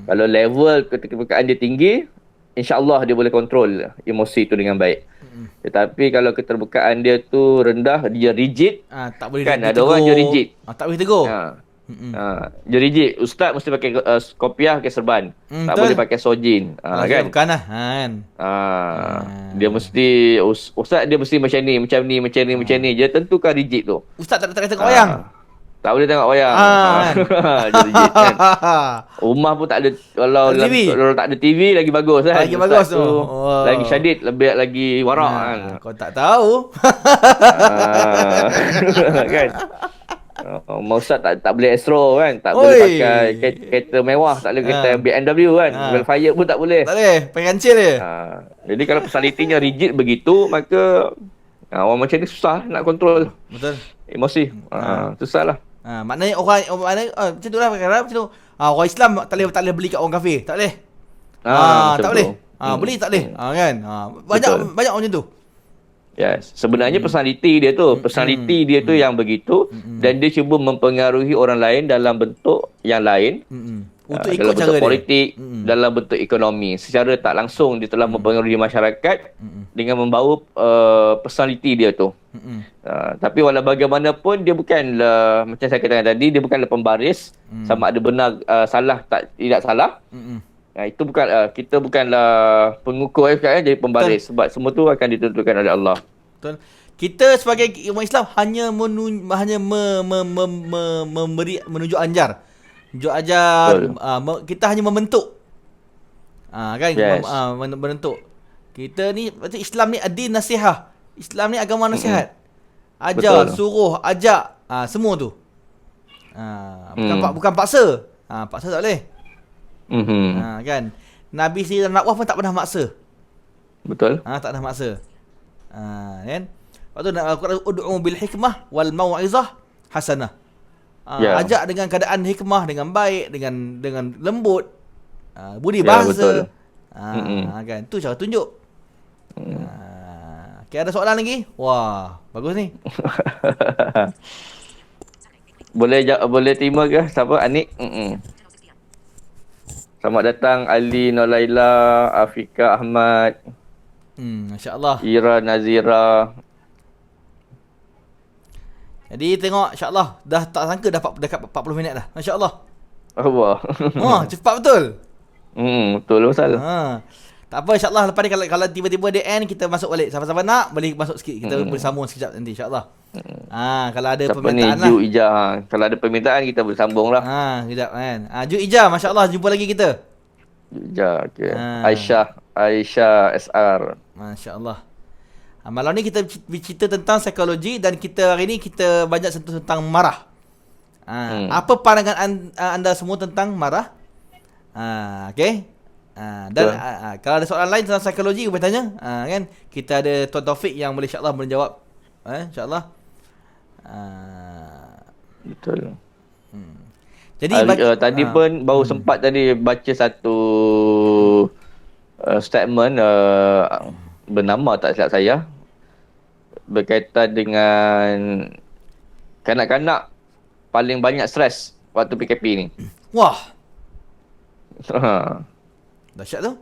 Kalau level keterbukaan dia tinggi, insya-Allah dia boleh kontrol emosi tu dengan baik. Tetapi kalau keterbukaan dia tu rendah, dia rigid, tak boleh kan ditegur. ada orang dia rigid. Tak boleh tegur. Dia rigid. Ustaz mesti pakai kopiah, pakai serban. Tak boleh pakai sojin. Kan? Bukanlah kan. Dia mesti Ustaz dia mesti macam ni. Dia tentukan rigid tu. Ustaz tak kata wayang. Tak boleh tengok wayang. Kan? Jadi rigid kan. Rumah pun tak ada, kalau Tak ada TV. kalau tak ada TV lagi bagus kan. Lagi Ustaz bagus tu. tu. Oh. Lagi syadid, lagi warak kan. Kau tak tahu. Kan. Ustaz tak boleh Astro kan, tak boleh Oi. pakai kereta mewah, tak boleh kereta BMW kan. Velfire pun tak boleh. Tak boleh. Pakai kancil dia. Jadi kalau personalitinya rigid begitu, maka orang macam ni susah nak kontrol Betul. emosi. Susah lah. Maknanya orang macam tu lah kadang macam tu. Orang Islam tak boleh beli kat orang kafir. Tak boleh. Betul Tak boleh. tu. Beli tak boleh. Kan. Banyak orang macam tu. Yes. Sebenarnya personality dia tu, yang begitu, dan dia cuba mempengaruhi orang lain dalam bentuk yang lain. Untuk dalam ikut cara bentuk dia. politik, dalam bentuk ekonomi. Secara tak langsung dia telah mempengaruhi masyarakat dengan membawa personality dia tu. Tapi walau bagaimanapun dia bukanlah, macam saya katakan tadi, dia bukanlah pembaris sama ada benar salah tidak salah. Itu bukan kita bukanlah pengukur sekarang jadi pembaris. Sebab semua tu akan ditentukan oleh Allah. Betul. Kita sebagai umat Islam hanya memberi menunjuk ajar. Menunjuk ajar, kita hanya membentuk. Kan? Yes. Membentuk. Kita ni berarti Islam ni ad-din nasihah. Islam ni agama nasihat. Ajar, suruh, ajak, semua tu. Bukan paksa. Paksa tak boleh. Kan. Nabi sendiri dalam dakwah pun tak pernah maksa. Betul. Tak pernah maksa. Kan? Lepas tu Al-Quran ud'u bil hikmah wal mau'izah hasanah. Ajak dengan keadaan hikmah, dengan baik, dengan lembut, budi bahasa. Kan? Tu cara tunjuk. Okay, ada soalan lagi? Wah, bagus ni. Boleh terima ke siapa? Anik? Selamat datang Ali Nolaila, Afika Ahmad, Masya-Allah. Ira Nazira. Jadi tengok, insya-Allah dah tak sangka dah dekat 40 minit dah. Masya-Allah. Allah. Cepat betul. Betul pasal. Tak apa, insya-Allah lepas ni kalau tiba-tiba dia end, kita masuk balik. Siapa-siapa nak boleh masuk sikit. Kita boleh sambung sekejap nanti insya-Allah. Kalau ada Siapa permintaan ni? lah. Ju Ijah. Kalau ada permintaan kita boleh sambung lah. Sekejap kan. Ju Ijah, masya-Allah jumpa lagi kita. Ju Ijah, okey. Aisyah SR. Masya-Allah. Malam ni kita bercerita tentang psikologi dan kita hari ni kita banyak sentuh tentang marah. Apa pandangan anda semua tentang marah? Okey. Dan kalau ada soalan lain tentang psikologi boleh tanya. Kan kita ada Tuan Taufik yang boleh insya-Allah menjawab. Insya-Allah. Betul. Jadi tadi pun baru sempat tadi baca satu statement bernama tak silap saya, berkaitan dengan kanak-kanak paling banyak stres waktu PKP ni. Wah. Dahsyat tu.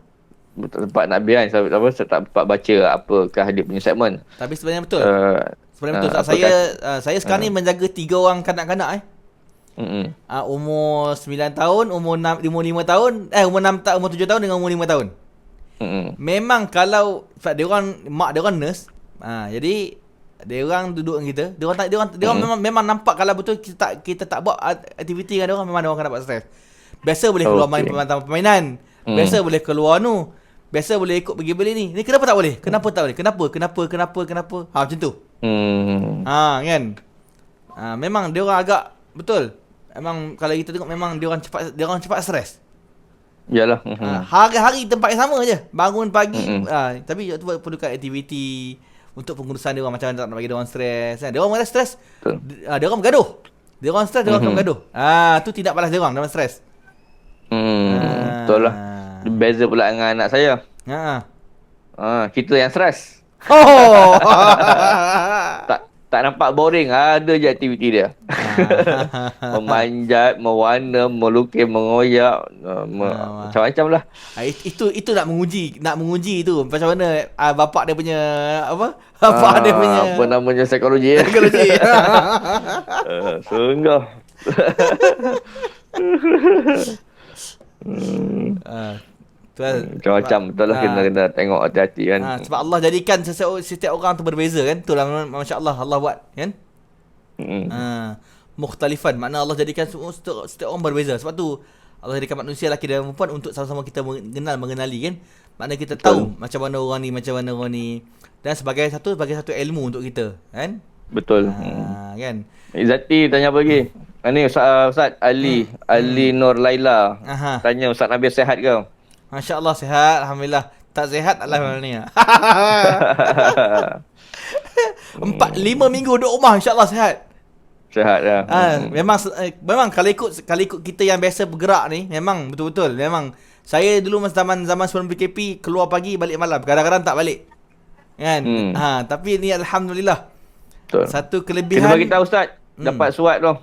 Betul, tempat nak biar saya tak sempat baca apakah dia punya statement. Tapi sebenarnya betul. Sebenarnya betul. Saya sekarang ni menjaga 3 orang kanak-kanak umur 9 tahun, umur 5 tahun, umur 7 tahun dengan umur 5 tahun. Memang kalau dia orang mak dia orang nurse, jadi dia orang duduk dengan kita, dia orang memang nampak kalau betul kita tak buat aktiviti dengan dia orang, memang dia orang akan dapat stres. Biasa boleh keluar main permainan. Biasa boleh keluar biasa boleh ikut pergi beli ni. Ni kenapa tak boleh? Kenapa tak boleh? Kenapa? Macam tu. Kan. Memang dia orang agak betul. Memang kalau kita tengok memang dia orang cepat stres. Yalah. Hari-hari tempat yang sama je. Bangun pagi. Tapi tu perlukan aktiviti untuk pengurusan dia orang, macam mana tak nak bagi dia orang stres kan. Dia orang malah stres. Dia orang bergaduh. Dia orang stres, dia orang akan bergaduh. Tu tidak balas dia orang dalam stres. Betul lah. Beza pula dengan anak saya. Kita yang stres. Tak nampak boring, ada je aktiviti dia. Memanjat, mewarna, melukis, mengoyak, macam-macam lah. Itu nak menguji tu. Macam mana bapak dia punya bapak dia punya apa namanya psikologi. Psikologi. Sungguh. Macam-macam betul lah, kena tengok hati-hati kan. Sebab Allah jadikan setiap orang tu berbeza kan. Itulah masya-Allah Allah buat kan. mukhtalifan. Makna Allah jadikan semua setiap orang berbeza. Sebab tu Allah jadikan manusia lelaki dan perempuan untuk sama-sama kita mengenali kan. Makna kita tahu macam mana orang ni, macam mana orang ni. Dan sebagai satu ilmu untuk kita, kan? Betul. Kan? Izzati tanya apa lagi? Ni Ustaz Ali Nur Laila. Tanya Ustaz Nabil sihat ke? Masya-Allah sihat, alhamdulillah. Tak sihat alhamdulillah. 4-5 minggu duduk rumah, insya-Allah sihat. Sihat dah. Memang kalau ikut kita yang biasa bergerak ni, memang betul-betul memang saya dulu masa zaman sebelum PKP keluar pagi balik malam, kadang-kadang tak balik. Kan? Tapi ni alhamdulillah. Betul. Satu kelebihan. Kita bagi tahu Ustaz, dapat surat tu.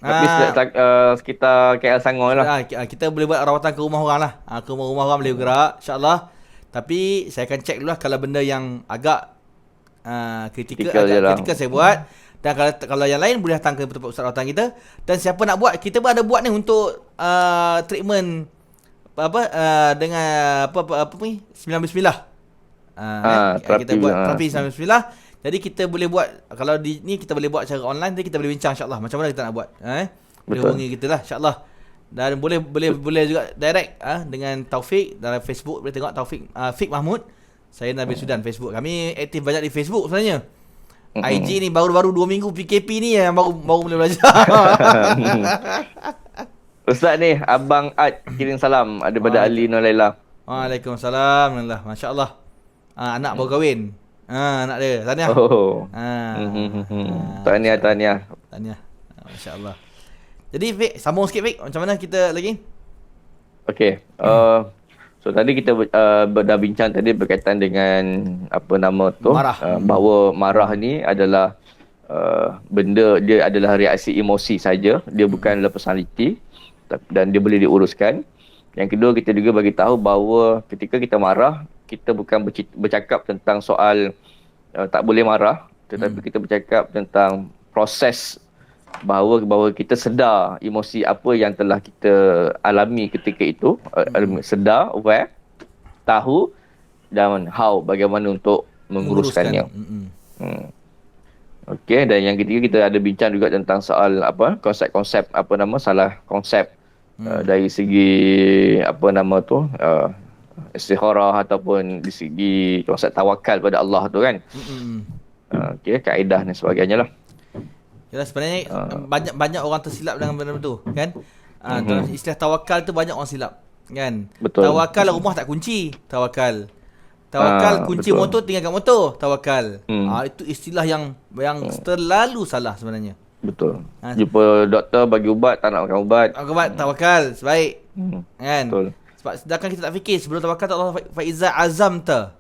Tapi sekitar KL Sangor lah. Kita boleh buat rawatan ke rumah orang lah. Ke rumah orang boleh bergerak, insya-Allah. Tapi saya akan check dulu lah kalau benda yang agak kritikal saya buat. Dan kalau yang lain boleh datang ke tempat pusat rawatan kita. Dan siapa nak buat, kita pun ada buat ni untuk treatment dengan apa ni 19 bismillah. Kita buat terapi 19 bismillah. Jadi kita boleh buat, kalau di ni kita boleh buat secara online, jadi kita boleh bincang insya-Allah macam mana kita nak buat. Boleh hubungi kita lah insya-Allah. Dan boleh juga direct dengan Taufik dalam Facebook, boleh tengok Taufik Fik Mahmud. Saya Nabil Sudan Facebook. Kami aktif banyak di Facebook sebenarnya. IG ni baru-baru 2 minggu PKP ni yang baru boleh belajar. Ustaz ni Abang Ad kirim salam daripada Ali Nur Laila. Waalaikumsalam. Alhamdulillah, masya-Allah. Anak baru kahwin. Anak dia. Tahniah. Tahniah. Masya-Allah. Jadi Fik, sambung sikit Fik, macam mana kita lagi? Okey. So tadi kita dah bincang tadi berkaitan dengan apa nama tu, bahawa marah ni adalah benda, dia adalah reaksi emosi saja, dia bukanlah personality dan dia boleh diuruskan. Yang kedua, kita juga bagi tahu bahawa ketika kita marah, kita bukan bercakap tentang soal tak boleh marah, tetapi kita bercakap tentang proses bahawa kita sedar emosi apa yang telah kita alami ketika itu, sedar, aware, tahu dan bagaimana untuk menguruskannya. Okey, dan yang ketiga kita ada bincang juga tentang soal konsep-konsep salah konsep dari segi istikharah ataupun di segi konsep tawakal pada Allah tu kan. Okey, kaedah dan sebagainya lah. Yalah, sebenarnya banyak orang tersilap dengan benda tu kan. Dalam istilah tawakal tu banyak orang silap kan. Betul. Tawakal rumah tak kunci, tawakal kunci betul. Motor tinggal kat motor, tawakal. Itu istilah yang terlalu salah sebenarnya. Betul. Jumpa doktor bagi ubat, tak nak makan ubat. Tawakal sebaik. Kan? Betul. Sebab sedangkan kita tak fikir sebelum tawakal tak Allah faiza azamta.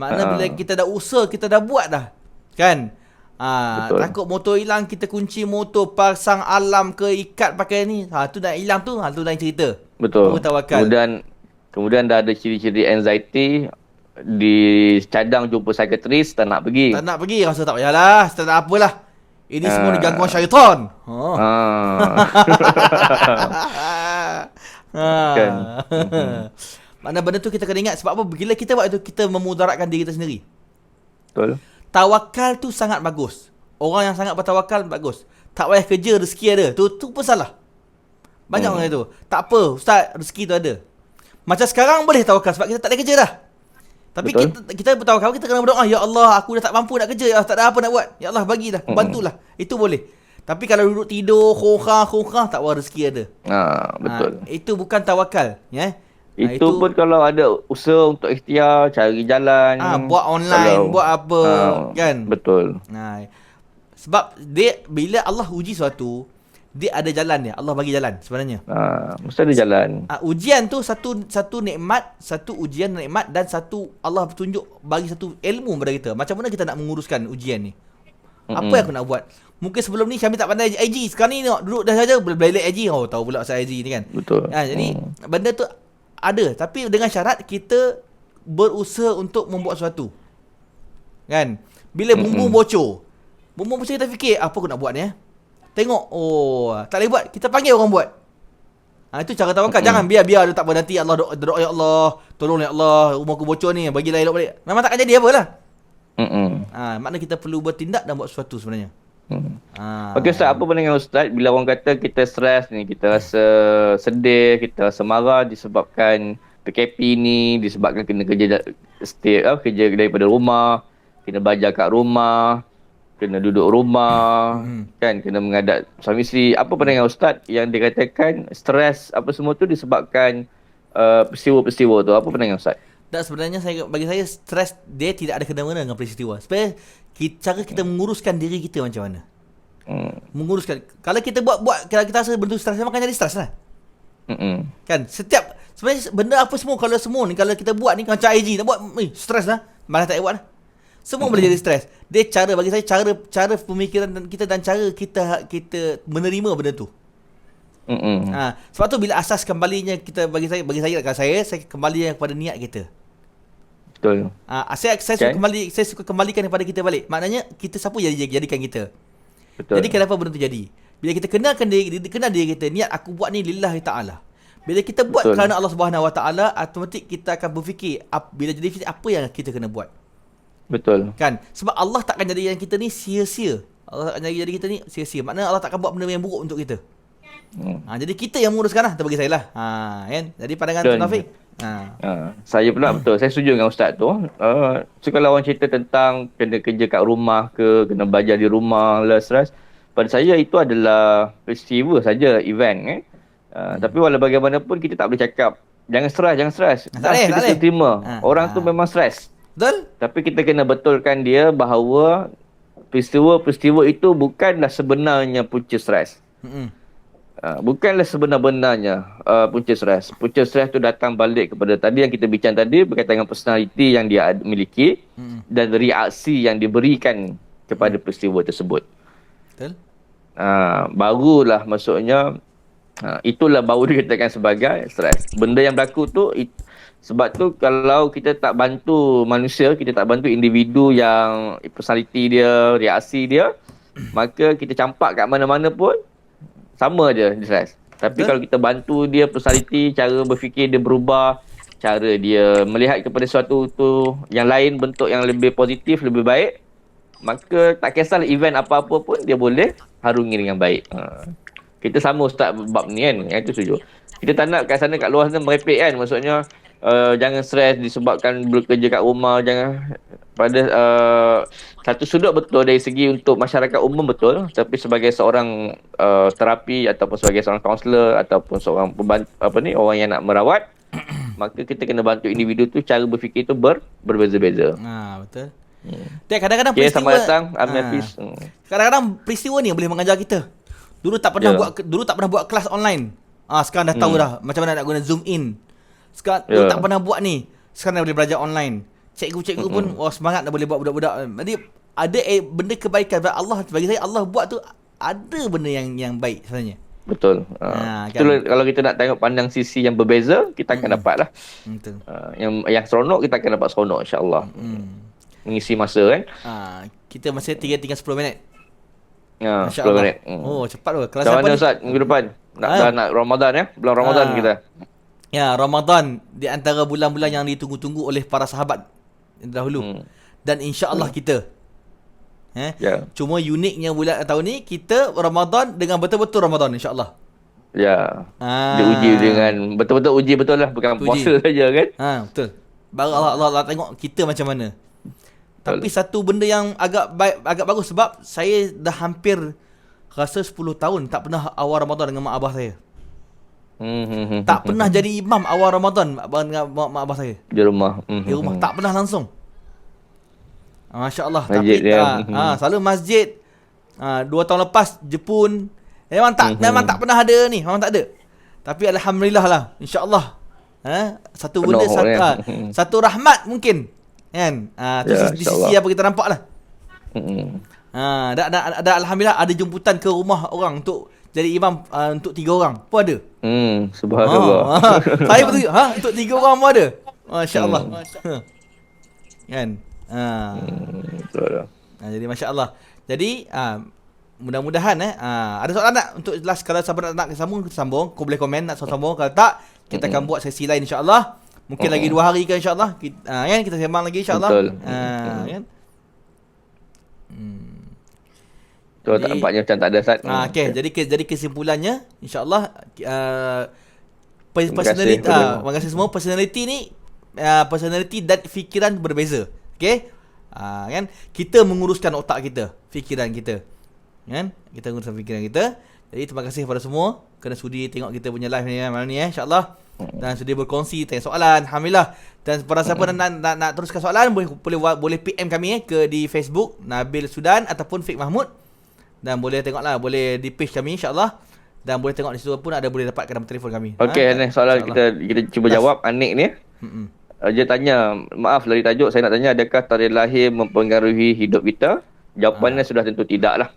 Makna bila kita dah usaha, kita dah buat dah. Kan? Takut motor hilang, kita kunci motor, pasang alam ke, ikat pakai ni. Tu dah hilang tu, tu dah cerita. Betul. Kemudian dah ada ciri-ciri anxiety, dicadang jumpa psikiatris, tak nak pergi, rasa tak payahlah, tak ada apalah. Ini semua ni gangguan syaitan. Kan. Mana benda tu kita kena ingat. Sebab apa? Bila kita buat itu, kita memudaratkan diri kita sendiri. Betul. Tawakal tu sangat bagus. Orang yang sangat bertawakal bagus. Tak payah kerja, rezeki ada. Tu pun salah. Banyak orang itu. Tak apa, Ustaz, rezeki tu ada. Macam sekarang boleh tawakal sebab kita tak ada kerja dah. Tapi kita bertawakal, kita kena berdoa, ya Allah, aku dah tak mampu nak kerja, tak ada apa nak buat. Ya Allah, bagilah, bantulah. Itu boleh. Tapi kalau duduk tidur, khokah, tak apa, rezeki ada. Betul. Itu bukan tawakal, ya. Itu pun kalau ada usaha untuk ikhtiar, cari jalan, buat online, buat apa, kan? Betul. Sebab bila Allah uji suatu, dia ada jalan dia. Allah bagi jalan sebenarnya. Mesti ada jalan. Ujian tu satu nikmat, satu ujian nikmat, dan satu Allah tunjuk bagi satu ilmu kepada kita. Macam mana kita nak menguruskan ujian ni? Apa yang aku nak buat? Mungkin sebelum ni kami tak pandai IG. Sekarang ni tengok, duduk dah saja boleh belajar IG. Tahu pula pasal IG ni kan. Betul. Jadi benda tu ada, tapi dengan syarat kita berusaha untuk membuat sesuatu. Kan? Bila bumbu bocor, kita fikir, apa aku nak buat ni? Tengok, tak boleh buat, kita panggil orang buat. Itu cara tawakal. Jangan biar dia tak apa, nanti Allah doa, ya Allah, tolong ya Allah, rumah aku bocor ni, bagilah elok balik. Memang takkan jadi apalah. Makna kita perlu bertindak dan buat sesuatu sebenarnya. Okey Ustaz, apa pandangan Ustaz bila orang kata kita stres ni, kita rasa sedih, kita rasa marah disebabkan PKP ni, disebabkan kena kerja daripada rumah, kena belajar kat rumah, kena duduk rumah, kan, kena menghadap suami isteri. Apa pandangan Ustaz yang dikatakan stres apa semua tu disebabkan peristiwa-peristiwa tu? Apa pandangan Ustaz? Dan sebenarnya bagi saya stres dia tidak ada kena-mena dengan peristiwa. Sebenarnya cara kita menguruskan diri kita macam mana. Menguruskan. Kalau kita kalau kita rasa benda stres, memang akan jadi stres lah. Kan setiap sebenarnya benda apa semua kalau kita buat ni macam IG nak buat stres lah. Malah tak buat lah. Semua boleh jadi stres. Dia bagi saya cara pemikiran kita dan cara kita menerima benda tu. Sebab tu bila asas kembalinya kita bagi saya kembali kepada niat kita. Betul. Saya suka kembalikan kepada kita balik. Maknanya kita siapa jadikan kita. Betul. Jadi kenapa benda tu jadi? Bila kita kenal diri kita, niat aku buat ni lillahi ta'ala. Bila kita buat kerana Allah Subhanahu Wa Ta'ala, automatik kita akan berfikir bila jadi apa yang kita kena buat. Betul. Kan? Sebab Allah takkan jadikan kita ni sia-sia. Allah takkan jadi kita ni sia-sia. Maknanya Allah takkan buat benda yang buruk untuk kita. Jadi kita yang menguruskan lah, bagi saya lah. Kan? Jadi pandangan Tuan Taufik. Saya pula betul. Saya setuju dengan Ustaz tu. So kalau orang cerita tentang kena kerja kat rumah ke, kena belajar di rumah lah, stres. Pada saya itu adalah peristiwa saja, event kan. Tapi walau bagaimanapun kita tak boleh cakap jangan stres. Kita terima. Orang tu memang stres. Betul? Tapi kita kena betulkan dia bahawa peristiwa-peristiwa itu bukanlah sebenarnya punca stres. Bukanlah sebenar-benarnya punca stres. Punca stres tu datang balik kepada tadi yang kita bincang tadi, berkaitan dengan personality yang dia miliki dan reaksi yang diberikan kepada peristiwa tersebut. Betul? Barulah maksudnya itulah baru dikatakan sebagai stres. Benda yang berlaku tu sebab tu kalau kita tak bantu manusia, kita tak bantu individu yang personality dia, reaksi dia, maka kita campak kat mana-mana pun sama je stres. Tapi kalau kita bantu dia personality, cara berfikir dia berubah, cara dia melihat kepada sesuatu tu yang lain, bentuk yang lebih positif, lebih baik, maka tak kisahlah event apa-apa pun dia boleh harungi dengan baik. Kita sama Ustaz bab ni kan, yang itu setuju. Kita tak nak kat sana kat luar sana merepek kan, maksudnya jangan stres disebabkan bekerja kat rumah, jangan pada satu sudut betul dari segi untuk masyarakat umum betul, tapi sebagai seorang terapi ataupun sebagai seorang kaunselor ataupun seorang orang yang nak merawat, maka kita kena bantu individu tu cara berfikir tu berbeza-beza. Betul. Kadang-kadang peristiwa sama datang, peace. Kadang-kadang peristiwa ni boleh mengajar kita. Dulu tak pernah buat kelas online. Sekarang dah tahu dah macam mana nak guna Zoom in. Sekarang dulu tak pernah buat ni. Sekarang dah boleh belajar online. Cikgu-cikgu pun semangat dah boleh buat budak-budak. Jadi ada benda kebaikan Allah bagi saya, Allah buat tu ada benda yang baik sebenarnya. Betul. Kan? Kalau kita nak tengok pandang sisi yang berbeza, kita akan dapat lah. Betul. Yang seronok kita akan dapat seronok insya-Allah. Mengisi masa kan. Kita masih tinggal 10 minit. 10 minit. Cepat tu. Kelas apa ni Ustaz minggu depan? Nak Ramadan ya? Bulan Ramadan kita. Ya, Ramadan di antara bulan-bulan yang ditunggu-tunggu oleh para sahabat dahulu. Dan insya-Allah kita. Cuma uniknya bulan tahun ni kita Ramadan dengan betul-betul Ramadan insya-Allah. Ya. Diuji dengan betul-betul uji betul lah, bukan puasa saja kan? Betul. Baru Allah tengok kita macam mana. Tapi satu benda yang agak bagus sebab saya dah hampir rasa 10 tahun tak pernah awal Ramadan dengan mak abah saya. Tak pernah jadi imam awal Ramadan dengan mak abah saya. Di rumah. Di rumah tak pernah langsung. Masya-Allah. Tapi selalu masjid. 2 tahun lepas Jepun memang tak pernah ada ni, memang tak ada. Tapi alhamdulillah lah, insya-Allah. Satu benda satu rahmat mungkin. Kan? Tu di sisi apa kita nampak lah. Ada alhamdulillah ada jemputan ke rumah orang untuk jadi imam untuk 3 orang pun ada. Subhanallah. Saya betul untuk 3 orang pun ada. Masya-Allah. Kan? Betul lah. Jadi masya-Allah. Jadi mudah-mudahan ada soalan tak untuk last, kalau sahabat nak sambung kita sambung, kau boleh komen nak sambung, kalau tak kita akan buat sesi lain insya-Allah. Mungkin lagi 2 hari ke insya-Allah kan kita sembang lagi insya-Allah. Betul. Kan? Betul Betul, Jadi- tampaknya macam tak ada Ustaz. Okey, jadi kesimpulannya insya-Allah Terima personality kasih pendengar. terima kasih semua. Personality ni personality dan fikiran berbeza. Okey? Kan kita menguruskan otak kita, fikiran kita. Kan? Kita menguruskan fikiran kita. Jadi terima kasih kepada semua kerana sudi tengok kita punya live ni malam ni insya-Allah. Dan sudi berkongsi tanya soalan. Alhamdulillah. Dan para siapa nak teruskan soalan boleh PM kami ke di Facebook Nabil Sudan ataupun Fik Mahmud. Dan boleh tengoklah, boleh di page kami insya-Allah. Dan boleh tengok di situ pun ada boleh dapatkan nombor telefon kami. Okey, ni soalan kita cuba jawab. Anik ni. Dia tanya, maaf dari tajuk saya nak tanya, adakah tarikh lahir mempengaruhi hidup kita? Jawapannya sudah tentu tidak lah.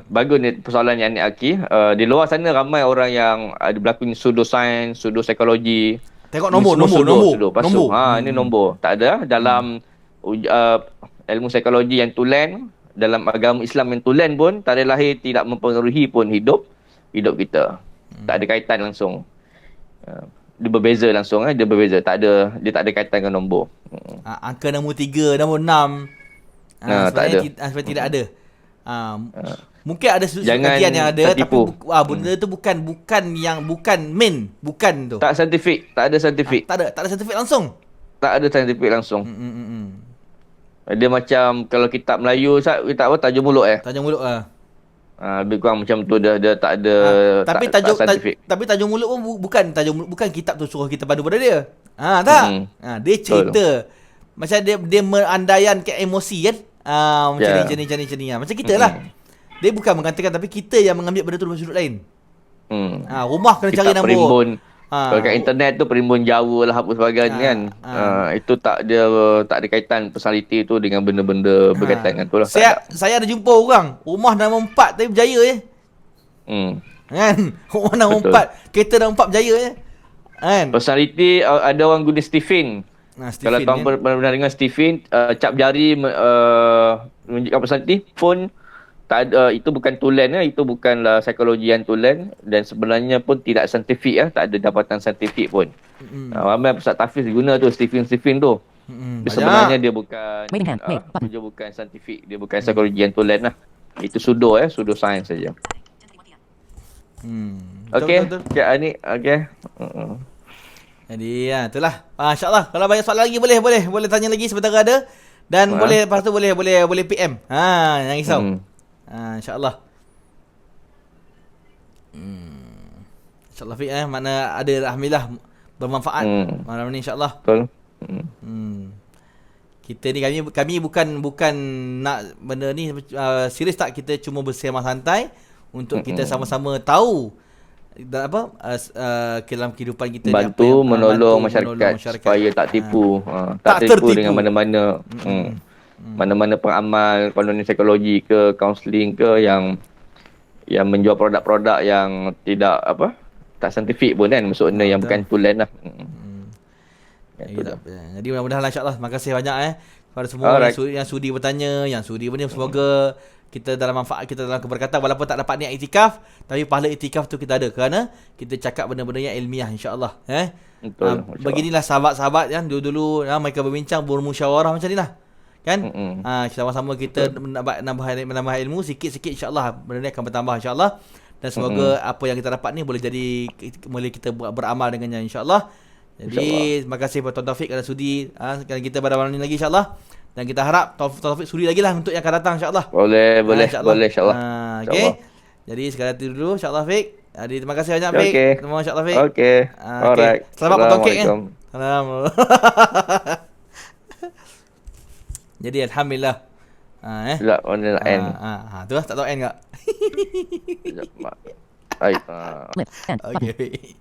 Bagus ni persoalan yang Anik Aki. Di luar sana ramai orang yang ada berlaku pseudoscience, pseudopsikologi. Tengok Ini nombor. semua pseudo. Pasal, Nombor. ini nombor. Tak ada dalam ilmu psikologi yang tulen, dalam agama Islam yang tulen pun tarikh lahir tidak mempengaruhi pun hidup kita. Tak ada kaitan langsung. Dia berbeza langsung, dia berbeza. Dia tak ada kaitan dengan nombor. Angka nombor 3, nombor 6. Tak ada. Sebenarnya tidak ada. Mungkin ada Jangan kajian yang ada tertipu. tapi benda tu bukan main, bukan tu. Tak saintifik, tak ada saintifik. Tak ada saintifik langsung. Tak ada saintifik langsung. Dia macam kalau kitab Melayu, kitab apa, tajuk mulut Tajuk mulut lebih kurang macam tu, dia tak ada tapi tak saintifik. tapi tajuk mulut pun bukan kitab tu suruh kita padu pada dia. Tak. Dia cerita. Macam dia mengandaikan emosi kan. Macam ni. Macam kita lah. Dia bukan mengatakan tapi kita yang mengambil benda tu dari sudut lain. Rumah kena cari Kitab nombor. perimbun. Kalau kat internet tu perimbun Jawa lah apa sebagainya kan. Itu tak ada kaitan personality tu dengan benda-benda berkaitan dengan tu lah. Saya ada jumpa orang rumah nombor 4 tapi berjaya kan. Rumah nombor 4, kereta nombor 4 berjaya kan. Personality ada orang guna Stephen. Kalau tuan pernah dengar Stephen, cap jari menunjukkan personality. Phone tak ada, itu bukan tulen, itu bukanlah psikologi yang tulen, dan sebenarnya pun tidak saintifik, tak ada dapatan saintifik pun. Ramai Ustaz Tafiz guna tu Stephen tu. Sebenarnya dia bukan dia bukan saintifik, dia bukan psikologi yang tulen lah. Itu pseudo science saja. Okey, Cik Ani, okey. Jadi itulah. Insya-Allah kalau banyak soalan lagi boleh tanya lagi sebentar ada, dan boleh lepas tu boleh PM. Jangan risau. InsyaAllah. InsyaAllah Fik mana ada alhamdulillah bermanfaat malam ni insyaAllah. Betul. Kita ni kami bukan nak benda ni serius tak, kita cuma bersama santai untuk kita sama-sama tahu dan dalam kehidupan kita bantu menolong masyarakat supaya tak tipu. Tak tertipu dengan mana-mana mana-mana pengamal kononnya psikologi ke kaunseling ke yang menjual produk-produk yang tidak tak saintifik pun kan, maksudnya yang bukan tulen lah. Jadi mudah-mudahan insya-Allah. Terima kasih banyak kepada semua yang sudi bertanya, yang sudi benda. Semoga kita dalam manfaat, kita dalam keberkatan, walaupun tak dapat niat iktikaf, tapi pahala iktikaf tu kita ada kerana kita cakap benda-benda yang ilmiah insya-Allah. Betul. Beginilah sahabat-sahabat yang dulu mereka berbincang, bermusyawarah macam inilah. Kan? Sama-sama kita menambah ilmu sikit-sikit insya-Allah. Benda ni akan bertambah insya-Allah. Dan semoga apa yang kita dapat ni boleh kita beramal dengannya insya-Allah. Jadi terima kasih kepada Tuan Taufik kerana sudi kita pada malam ni lagi insya-Allah. Dan kita harap Tuan Taufik sudi lagi lah untuk yang akan datang insya-Allah. Boleh insya-Allah. Okey. Jadi sekadar itu dulu insya-Allah Fik. Jadi terima kasih banyak Fik. Terima kasih insya-Allah Fik. Okey. Alright. Selamat potong kek Salam. Jadi alhamdulillah. Sekejap, mana nak end? Tu lah, tak tahu end tak? Baik. Okey.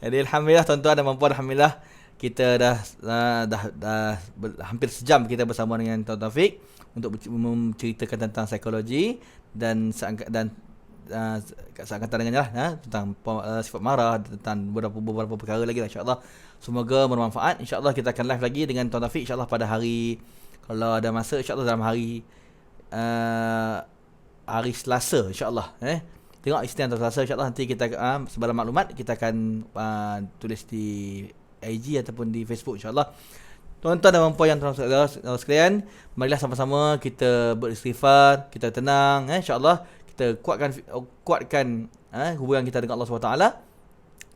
Jadi alhamdulillah tuan-tuan dan puan-puan, alhamdulillah kita dah hampir sejam kita bersama dengan Tuan Taufik untuk menceritakan tentang psikologi dan seangkatan dengannya lah tentang sifat marah, tentang beberapa perkara lagi lah insya-Allah. Semoga bermanfaat. Insya-Allah kita akan live lagi dengan Tuan Taufik insya-Allah pada hari, kalau ada masa insya-Allah dalam hari Selasa insya-Allah. Tengok Isnin atau Selasa insya-Allah, nanti kita sebarang maklumat kita akan tulis di IG ataupun di Facebook insya-Allah. Tuan-tuan dan puan yang saudara sekalian, marilah sama-sama kita beristighfar, kita tenang, insya-Allah kita kuatkan hubungan kita dengan Allah SWT.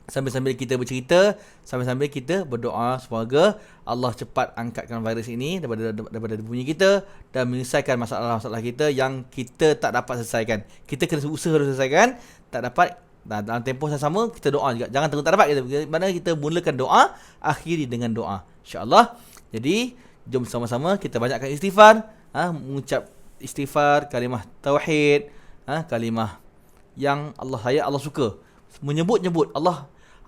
Sambil-sambil kita bercerita, sambil-sambil kita berdoa semoga Allah cepat angkatkan virus ini daripada bumi kita dan menyelesaikan masalah-masalah kita yang kita tak dapat selesaikan. Kita kena usaha untuk selesaikan, tak dapat dalam tempoh yang sama kita doa juga. Jangan tunggu tak dapat mana kita mulakan doa, akhiri dengan doa. Insya-Allah. Jadi, jom sama-sama kita banyakkan istighfar, mengucap istighfar, kalimah tauhid, kalimah yang Allah suka. Menyebut-nyebut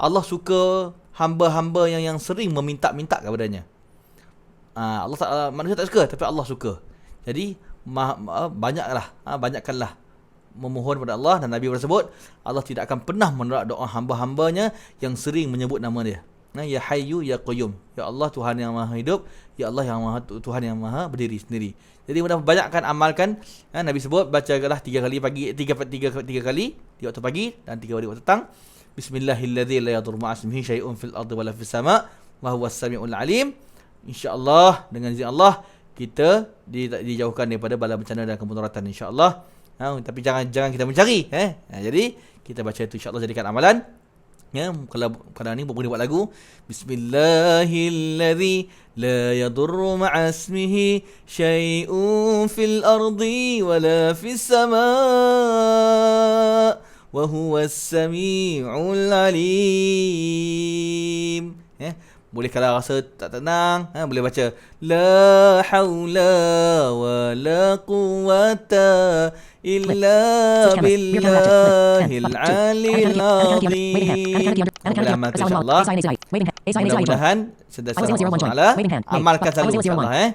Allah suka hamba-hamba yang sering meminta-minta kepadanya. Manusia tak suka tapi Allah suka. Jadi banyakkanlah memohon kepada Allah, dan Nabi bersebut Allah tidak akan pernah menolak doa hamba-hambanya yang sering menyebut nama dia. Ya Hayyu ya Qayyum. Ya Allah Tuhan yang Maha Hidup, ya Allah yang Tuhan yang Maha berdiri sendiri. Jadi mudah banyakkan amalkan. Nabi sebut bacalah 3 kali pagi, 3 kali di waktu pagi dan 3 kali waktu petang. Bismillahilladzi la yadurru ma'asmihi syai'un fil ardi wala fis sama' wa huwas samiul alim. Insya-Allah dengan izin Allah kita dijauhkan daripada bala bencana dan kemudaratan insya-Allah. Tapi jangan kita mencari. Jadi kita baca itu insya-Allah jadikan amalan. Kalau kadang ni boleh buat lagu. Bismillahilladzi la yadurru ma'asmihi syai'un fil ardi wala fis sama' wa huwas samiul alim. Boleh kalau rasa tak tenang, boleh baca la haula wa la quwwata illa billahil aliyil azim. Insyaallah. Mudah-mudahan sedang masalah amalkan selalu insya-Allah.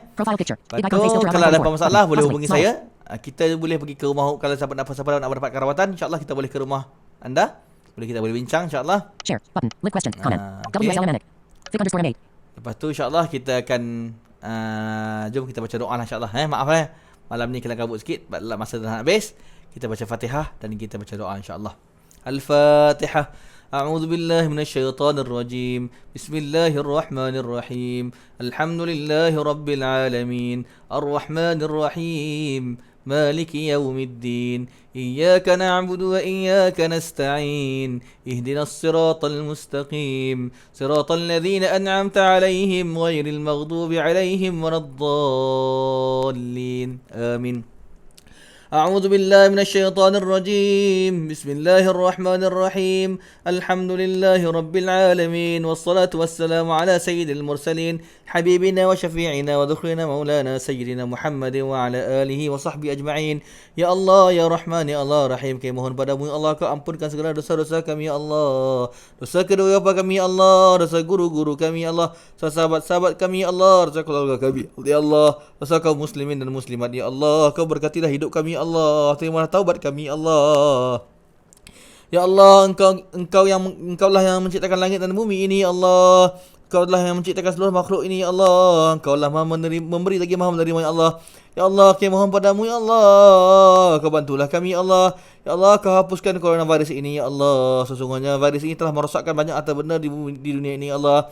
Betul, kalau ada masalah boleh hubungi saya. Kita boleh pergi ke rumah, kalau sahabat nak dapatkan rawatan, insya-Allah kita boleh ke rumah anda. Kita boleh bincang insya-Allah. Share button, link question, comment. WSL Manic. Lepas tu insya-Allah kita akan jom kita baca doa lah insya-Allah. Maaf malam ni kelang kabut sikit, masa dah nak habis. Kita baca Fatihah dan kita baca doa insya-Allah. Al-Fatihah. A'udzu billahi minasyaitonir rajim. Bismillahirrahmanirrahim. Alhamdulillahi rabbil alamin. Arrahmanir rahim. مالك يوم الدين إياك نعبد وإياك نستعين اهدنا الصراط المستقيم صراط الذين أنعمت عليهم غير المغضوب عليهم ولا الضالين آمين أعوذ بالله من الشيطان الرجيم بسم الله الرحمن الرحيم الحمد لله رب العالمين والصلاة والسلام على سيد المرسلين حبيبنا وشفيعنا وذخرنا مولانا سيدنا محمد وعلى آله وصحبه أجمعين يا الله يا رحمن يا الله رحيم kami mohon padamu ya Allah kau ampunkan segala dosa-dosa kami ya Allah, dosa kedua bapa kami ya Allah, dosa guru-guru kami ya Allah, dosa sahabat-sahabat kami ya Allah, dosa keluarga kami ya Allah, dosa kaum muslimin dan muslimat ya Allah, kau berkatilah hidup kami ya Allah, terimalah taubat kami ya Allah. Ya Allah, engkaulah yang menciptakan langit dan bumi ini ya Allah. Engkaulah yang menciptakan seluruh makhluk ini ya Allah. Engkaulah Maha memberi lagi Maha menerima ya Allah. Ya Allah, kami mohon padamu ya Allah, kau bantulah kami ya Allah. Ya Allah, kau hapuskan coronavirus ini ya Allah. Sesungguhnya virus ini telah merosakkan banyak harta benda di dunia ini ya Allah.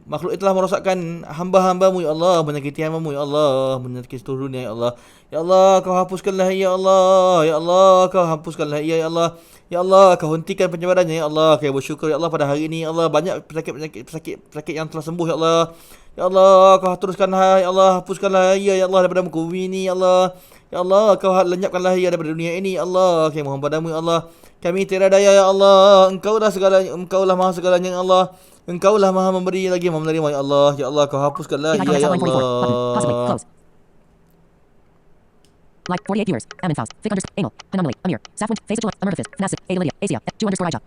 Makhluk itu telah merosakkan hamba-hambamu ya Allah, menyakiti hambamu ya Allah, menyakiti seluruh dunia ya Allah. Ya Allah, kau hapuskanlah ya Allah. Ya Allah, kau hapuskanlah ya Allah. Ya Allah, kau hentikan penyebarannya ya Allah. Kami bersyukur ya Allah pada hari ini ya Allah, banyak penyakit yang telah sembuh ya Allah. Ya Allah, kau teruskanlah ya Allah, hapuskanlah ya Allah daripada muka bumi ini ya Allah. Ya Allah, kau lenyapkanlah ya daripada dunia ini ya Allah. Kami mohon padamu ya Allah. Kami tiada daya ya Allah. Engkaulah segalanya, engkaulah Maha segalanya ya Allah. Engkaulah Maha memberi lagi Maha menerima ya Allah. Ya Allah, kau hapuskanlah ya Allah. Like 48 viewers. Amin Faust. Fick _ anal. Anomaly. Amir. Safwin. Face Amir Fist. Nasib. Ada Lydia. Asia. 2 _ Raja.